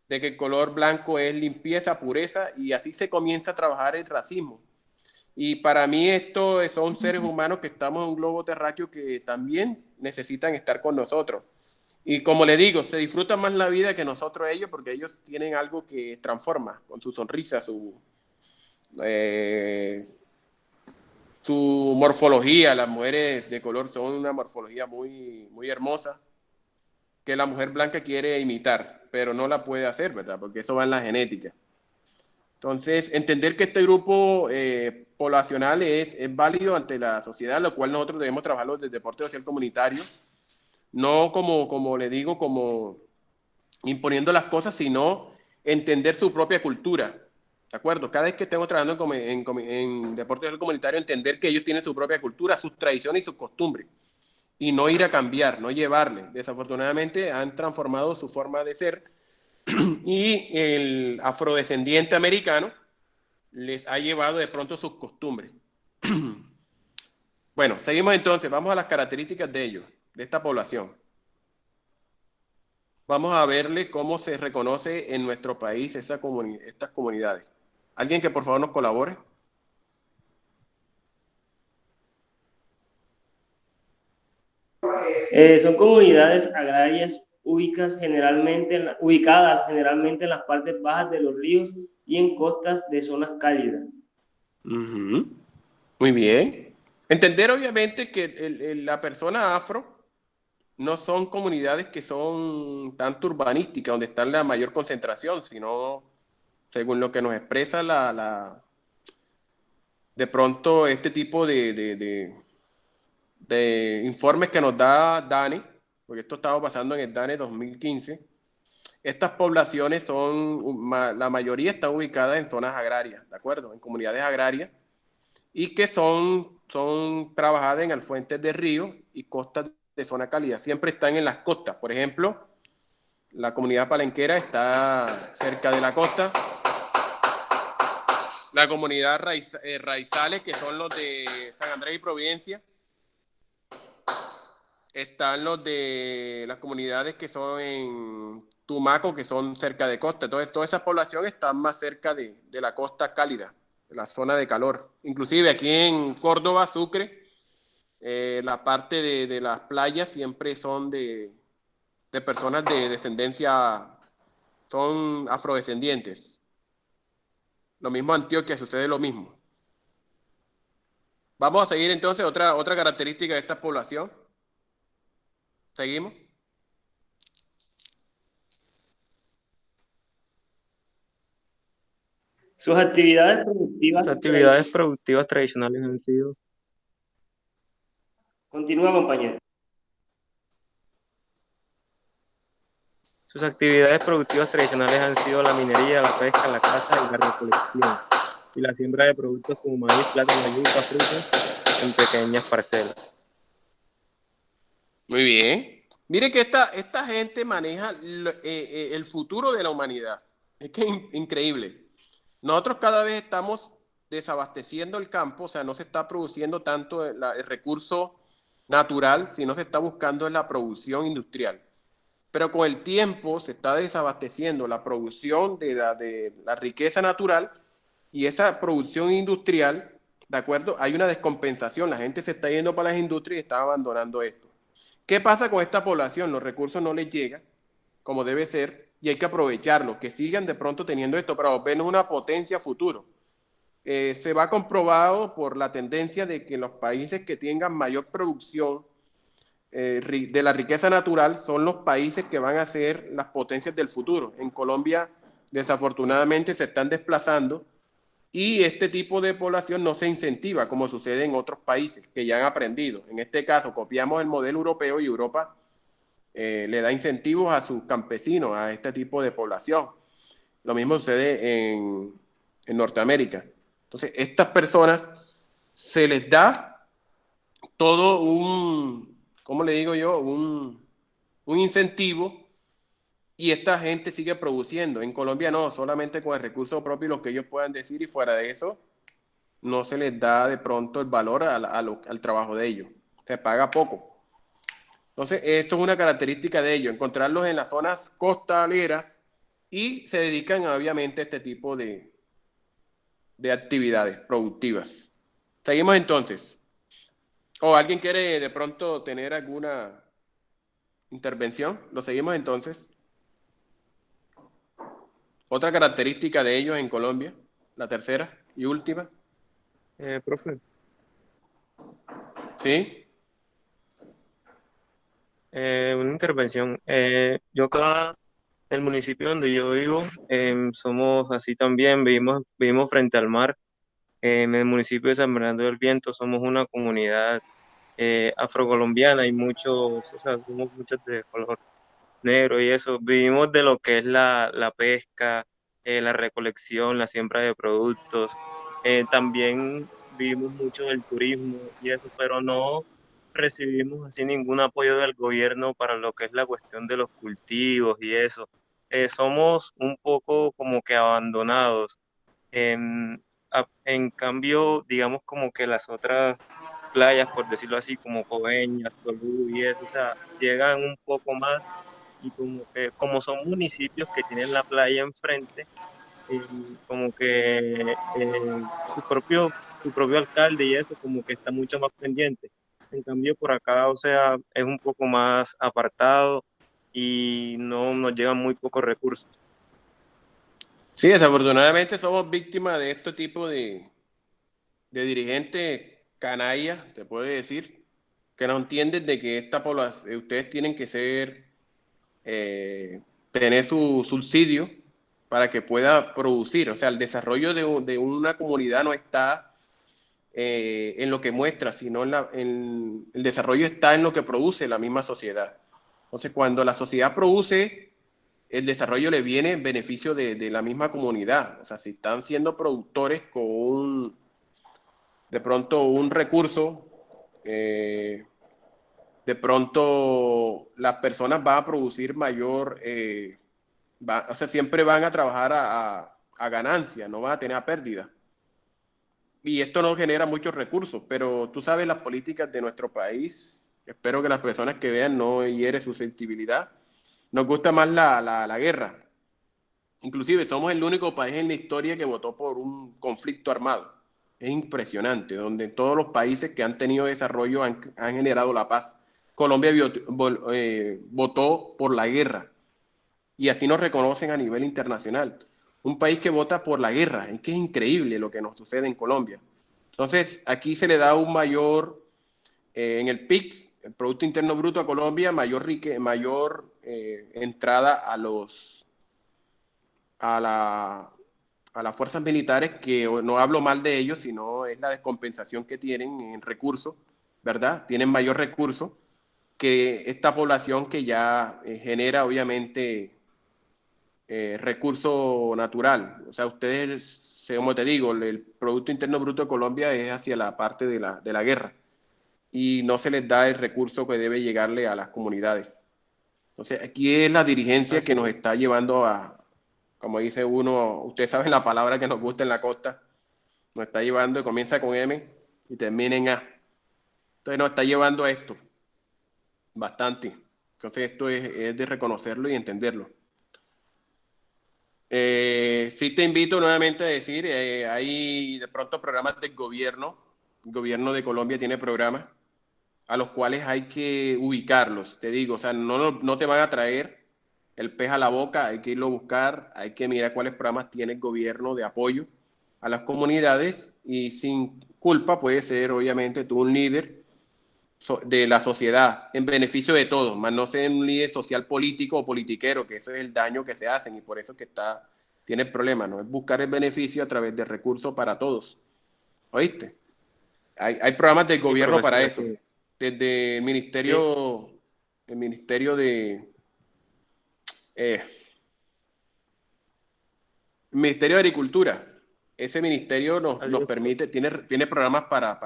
de que el color blanco es limpieza, pureza, y así se comienza a trabajar el racismo. Y para mí esto son seres humanos que estamos en un globo terráqueo que también necesitan estar con nosotros. Y como le digo, se disfruta más la vida que nosotros ellos, porque ellos tienen algo que transforma con su sonrisa, su morfología. Las mujeres de color son una morfología muy, muy hermosa, que la mujer blanca quiere imitar, pero no la puede hacer, ¿verdad? Porque eso va en la genética. Entonces, entender que este grupo poblacional es válido ante la sociedad, lo cual nosotros debemos trabajarlo desde el deporte social comunitario, no como le digo, como imponiendo las cosas, sino entender su propia cultura, ¿de acuerdo? Cada vez que estemos trabajando en deporte social comunitario, entender que ellos tienen su propia cultura, sus tradiciones y sus costumbres, y no ir a cambiar, no llevarle. Desafortunadamente han transformado su forma de ser, y el afrodescendiente americano les ha llevado de pronto sus costumbres. Bueno, seguimos entonces, vamos a las características de ellos, de esta población. Vamos a verle cómo se reconoce en nuestro país estas comunidades. ¿Alguien que por favor nos colabore? Son comunidades agrarias ubicadas generalmente en las partes bajas de los ríos y en costas de zonas cálidas. Muy bien. Entender obviamente que la persona afro no son comunidades que son tanto urbanísticas, donde está la mayor concentración, sino según lo que nos expresa de pronto este tipo de informes que nos da DANE, porque esto estaba pasando en el DANE 2015. Estas poblaciones la mayoría están ubicadas en zonas agrarias, ¿de acuerdo? En comunidades agrarias, y que son trabajadas en afluentes de ríos y costas de zona cálida. Siempre están en las costas. Por ejemplo, la comunidad palenquera está cerca de la costa. La comunidad Raizales, que son los de San Andrés y Providencia. Están los de las comunidades que son en Tumaco, que son cerca de costa. Entonces, toda esa población está más cerca de la costa cálida, de la zona de calor. Inclusive aquí en Córdoba, Sucre, la parte de las playas siempre son de personas de descendencia, son afrodescendientes. Lo mismo en Antioquia, sucede lo mismo. Vamos a seguir entonces otra característica de esta población. ¿Seguimos? Sus actividades productivas tradicionales han sido... Continúa, compañero. Sus actividades productivas tradicionales han sido la minería, la pesca, la caza y la recolección, y la siembra de productos como maíz, plátano, yuca, frutas en pequeñas parcelas. Muy bien. Mire que esta gente maneja el futuro de la humanidad. Es que es increíble. Nosotros cada vez estamos desabasteciendo el campo, o sea, no se está produciendo tanto el recurso natural, sino se está buscando en la producción industrial. Pero con el tiempo se está desabasteciendo la producción de la riqueza natural, y esa producción industrial, ¿de acuerdo? Hay una descompensación, la gente se está yendo para las industrias y está abandonando esto. ¿Qué pasa con esta población? Los recursos no les llegan como debe ser y hay que aprovecharlo, que sigan de pronto teniendo esto para vernos una potencia futuro. Se va comprobado por la tendencia de que los países que tengan mayor producción de la riqueza natural son los países que van a ser las potencias del futuro. En Colombia, desafortunadamente, se están desplazando y este tipo de población no se incentiva como sucede en otros países que ya han aprendido. En este caso, copiamos el modelo europeo y Europa le da incentivos a sus campesinos, a este tipo de población. Lo mismo sucede en Norteamérica. Entonces, estas personas se les da todo un, ¿cómo le digo yo? Un incentivo y esta gente sigue produciendo. En Colombia no, solamente con el recurso propio y lo que ellos puedan decir, y fuera de eso no se les da de pronto el valor al trabajo de ellos. Se paga poco. Entonces, esto es una característica de ellos, encontrarlos en las zonas costaleras y se dedican obviamente a este tipo de actividades productivas. Seguimos entonces. ¿O alguien quiere de pronto tener alguna intervención? Lo seguimos entonces. Otra característica de ellos en Colombia, la tercera y última. Profe, ¿Sí? una intervención. Yo acá, el municipio donde yo vivo, somos así también, vivimos frente al mar. En el municipio de San Bernardo del Viento somos una comunidad afrocolombiana y muchos, o sea, somos muchos de color negro y eso. Vivimos de lo que es la pesca, la recolección, la siembra de productos. También vivimos mucho del turismo y eso, pero no recibimos así ningún apoyo del gobierno para lo que es la cuestión de los cultivos y eso. Somos un poco como que abandonados. En cambio, digamos como que las otras playas, por decirlo así, como Coveñas, Tolú y eso, o sea, llegan un poco más y como que, como son municipios que tienen la playa enfrente, eh, como que su propio alcalde y eso, como que está mucho más pendiente. En cambio, por acá, o sea, es un poco más apartado y no nos llegan muy pocos recursos. Sí, desafortunadamente somos víctimas de este tipo de dirigentes canallas, te puedo decir, que no entienden de que esta población, ustedes tienen que ser, tener su subsidio para que pueda producir. O sea, el desarrollo de una comunidad no está en lo que muestra, sino el desarrollo está en lo que produce la misma sociedad. Entonces, cuando la sociedad produce, el desarrollo le viene en beneficio de la misma comunidad. O sea, si están siendo productores con de pronto un recurso, de pronto las personas van a producir mayor, o sea, siempre van a trabajar a ganancia, no van a tener a pérdida. Y esto no genera muchos recursos, pero tú sabes las políticas de nuestro país. Espero que las personas que vean no hiere su sensibilidad. Nos gusta más la guerra. Inclusive somos el único país en la historia que votó por un conflicto armado. Es impresionante, donde todos los países que han tenido desarrollo han generado la paz. Colombia votó por la guerra y así nos reconocen a nivel internacional. Un país que vota por la guerra, es que es increíble lo que nos sucede en Colombia. Entonces, aquí se le da un mayor, en el PIX, el Producto Interno Bruto a Colombia, mayor entrada a las fuerzas militares, que no hablo mal de ellos, sino es la descompensación que tienen en recursos, ¿verdad? Tienen mayor recurso que esta población que ya genera, obviamente, recurso natural. O sea, ustedes, como te digo, el Producto Interno Bruto de Colombia es hacia la parte de la guerra y no se les da el recurso que debe llegarle a las comunidades. Entonces, aquí es la dirigencia que nos está llevando a, como dice uno, ustedes saben la palabra que nos gusta en la costa, nos está llevando, comienza con M y termina en A. Entonces nos está llevando a esto, bastante. Entonces esto es de reconocerlo y entenderlo. Sí te invito nuevamente a decir, hay de pronto programas del gobierno, el gobierno de Colombia tiene programas a los cuales hay que ubicarlos, te digo, o sea, no te van a traer el pez a la boca, hay que irlo a buscar, hay que mirar cuáles programas tiene el gobierno de apoyo a las comunidades y sin culpa puede ser obviamente tú un líder de la sociedad en beneficio de todos, más no ser un líder social político o politiquero, que ese es el daño que se hacen y por eso que tiene el problema, no es buscar el beneficio a través de recursos para todos. ¿Oíste? Hay programas del Sí, gobierno para profesor, eso, sí. desde el Sí, Ministerio el Ministerio de el Ministerio de Agricultura. Ese ministerio nos permite, tiene programas para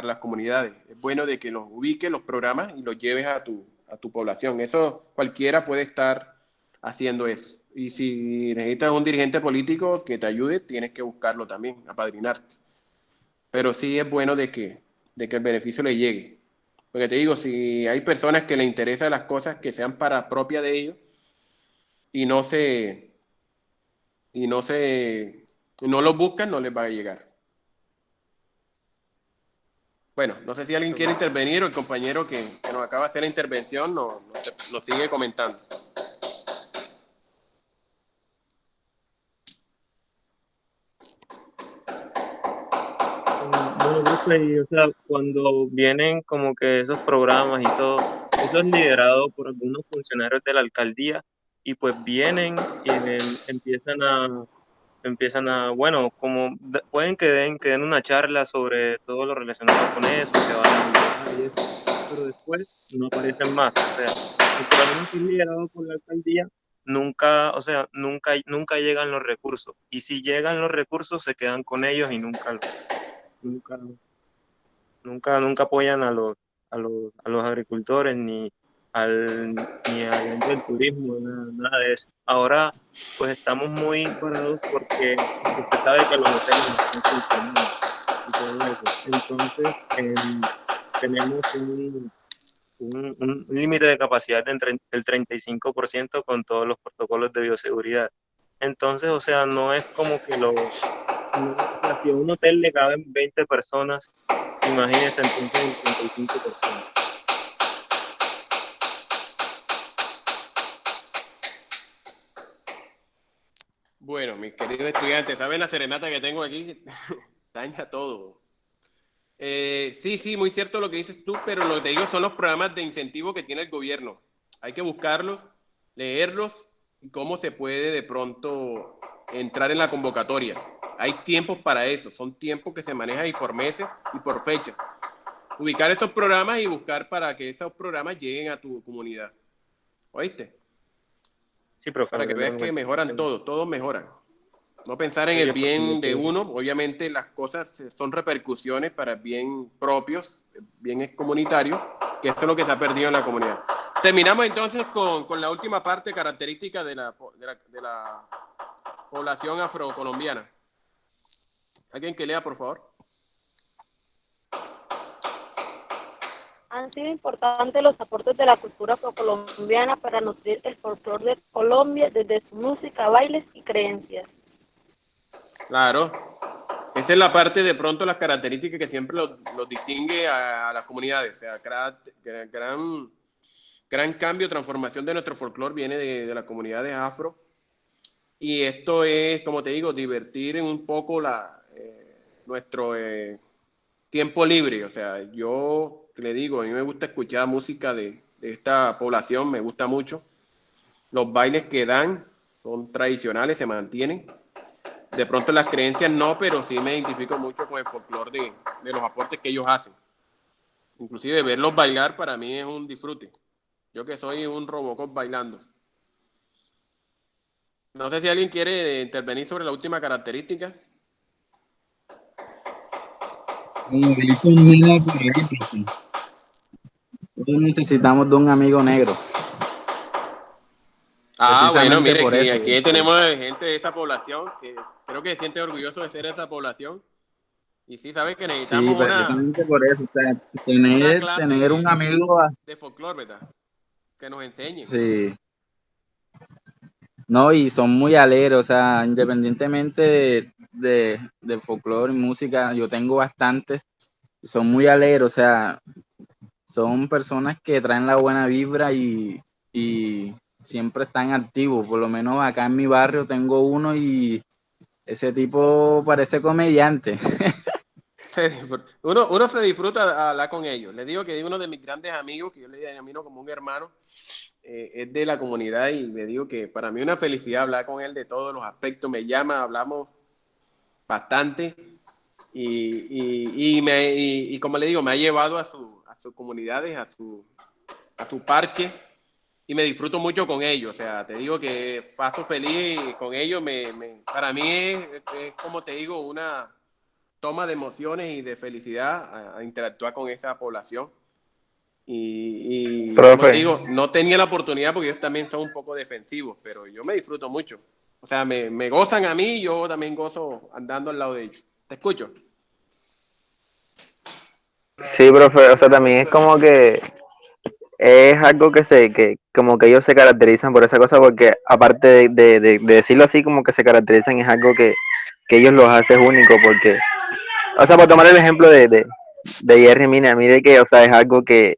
las comunidades. Es bueno de que los ubiques los programas y los lleves a tu población. Eso cualquiera puede estar haciendo eso. Y si necesitas un dirigente político que te ayude, tienes que buscarlo también, apadrinarte. Pero sí es bueno de que el beneficio le llegue. Porque te digo, si hay personas que les interesan las cosas que sean para propia de ellos y no los buscan, no les va a llegar. Bueno, no sé si alguien quiere intervenir o el compañero que nos acaba de hacer la intervención nos sigue comentando. Bueno, profe, o sea, cuando vienen como que esos programas y todo, eso es liderado por algunos funcionarios de la alcaldía y pues vienen y empiezan a, bueno, como pueden que den una charla sobre todo lo relacionado con eso, que van a ayudar y eso, pero después no aparecen más. O sea, el programa que es liderado por la alcaldía nunca, o sea, nunca llegan los recursos. Y si llegan los recursos, se quedan con ellos y nunca, nunca apoyan a los agricultores ni a la gente del turismo, nada de eso. Ahora, pues estamos muy parados porque usted sabe que los hoteles no están funcionando y todo eso. Entonces, tenemos un límite de capacidad de entre el 35% con todos los protocolos de bioseguridad. Entonces, o sea, no es como que no, o sea, si a un hotel le caben 20 personas, imagínense entonces el 35%. Bueno, mis queridos estudiantes, ¿saben la serenata que tengo aquí? Daña todo. Sí, muy cierto lo que dices tú, pero lo que te digo son los programas de incentivo que tiene el gobierno. Hay que buscarlos, leerlos y cómo se puede de pronto entrar en la convocatoria. Hay tiempos para eso, son tiempos que se manejan y por meses y por fecha. Ubicar esos programas y buscar para que esos programas lleguen a tu comunidad. ¿Oíste? Sí, profe, Para que veas que mejoran todos mejoran. No pensar en el bien de uno, obviamente las cosas son repercusiones para bien propios, bien comunitarios, que eso es lo que se ha perdido en la comunidad. Terminamos entonces con la última parte característica de la población afrocolombiana. ¿Alguien que lea, por favor? Han sido importantes los aportes de la cultura afrocolombiana para nutrir el folclore de Colombia desde su música, bailes y creencias. Claro. Esa es la parte de pronto las características que siempre los distingue a las comunidades. O sea, gran cambio, transformación de nuestro folclore viene de las comunidades afro. Y esto es, como te digo, divertir en un poco nuestro tiempo libre. O sea, yo le digo, a mí me gusta escuchar música de esta población, me gusta mucho. Los bailes que dan son tradicionales, se mantienen. De pronto las creencias no, pero sí me identifico mucho con el folclore de los aportes que ellos hacen. Inclusive verlos bailar para mí es un disfrute. Yo que soy un Robocop bailando. No sé si alguien quiere intervenir sobre la última característica. Todos necesitamos de un amigo negro. Bueno, mire, por eso. aquí tenemos gente de esa población que creo que se siente orgulloso de ser esa población. Y sí, sabes que necesitamos precisamente por eso, o sea, tener un amigo de folclore, ¿verdad? Que nos enseñe. Sí. No, y son muy alegres, o sea, independientemente de folclore y música, yo tengo bastantes, son muy alegres, o sea, son personas que traen la buena vibra y siempre están activos. Por lo menos acá en mi barrio tengo uno y ese tipo parece comediante. Uno se disfruta hablar con ellos. Les digo que uno de mis grandes amigos, que yo le denomino como un hermano, es de la comunidad y le digo que para mí es una felicidad hablar con él de todos los aspectos. Me llama, hablamos bastante y como le digo, me ha llevado a sus comunidades, a su parche y me disfruto mucho con ellos. O sea, te digo que paso feliz con ellos. Para mí es, como te digo, una toma de emociones y de felicidad a interactuar con esa población. Y como te Profe, digo, no tenía la oportunidad porque ellos también son un poco defensivos, pero yo me disfruto mucho. O sea, me gozan a mí y yo también gozo andando al lado de ellos. ¿Te escucho? sí, profe, o sea, también es como que es algo que como que ellos se caracterizan por esa cosa, porque aparte de decirlo así, como que se caracterizan, es algo que ellos los hace únicos, porque, o sea, por tomar el ejemplo de Jerry Mina, mire que, o sea, es algo que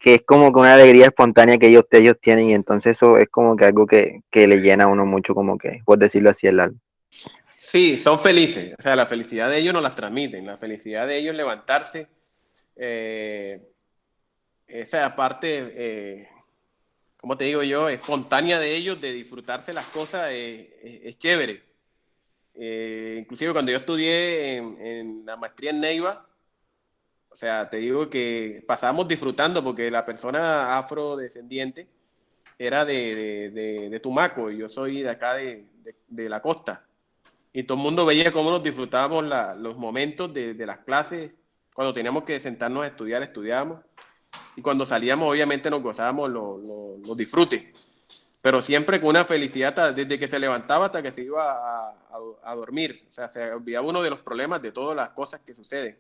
es como que una alegría espontánea que ellos tienen, y entonces eso es como que algo que le llena a uno mucho, como que, por decirlo así, el alma. Sí, son felices. O sea, la felicidad de ellos nos las transmiten. La felicidad de ellos levantarse. Esa parte, como te digo yo, espontánea de ellos, de disfrutarse las cosas, es chévere. Inclusive cuando yo estudié en la maestría en Neiva, o sea, te digo que pasábamos disfrutando porque la persona afrodescendiente era de Tumaco y yo soy de acá de la costa. Y todo el mundo veía cómo nos disfrutábamos los momentos de las clases. Cuando teníamos que sentarnos a estudiar, estudiábamos. Y cuando salíamos, obviamente nos gozábamos los disfrutes. Pero siempre con una felicidad desde que se levantaba hasta que se iba a dormir. O sea, se olvidaba uno de los problemas, de todas las cosas que suceden.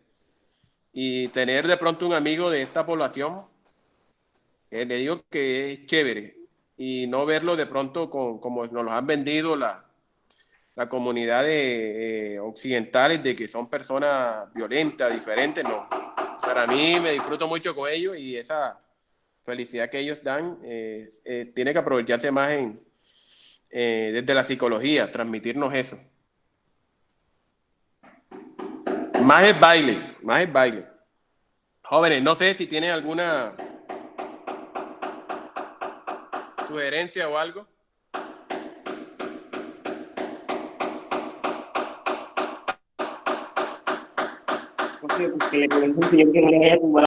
Y tener de pronto un amigo de esta población, le digo que es chévere. Y no verlo de pronto como nos lo han vendido la comunidad occidentales, de que son personas violentas, diferentes, no. Para mí me disfruto mucho con ellos y esa felicidad que ellos dan tiene que aprovecharse más desde la psicología, transmitirnos eso. Más el baile, más el baile. Jóvenes, no sé si tienen alguna sugerencia o algo. Porque le pregunto al señor que no le vaya a tumbar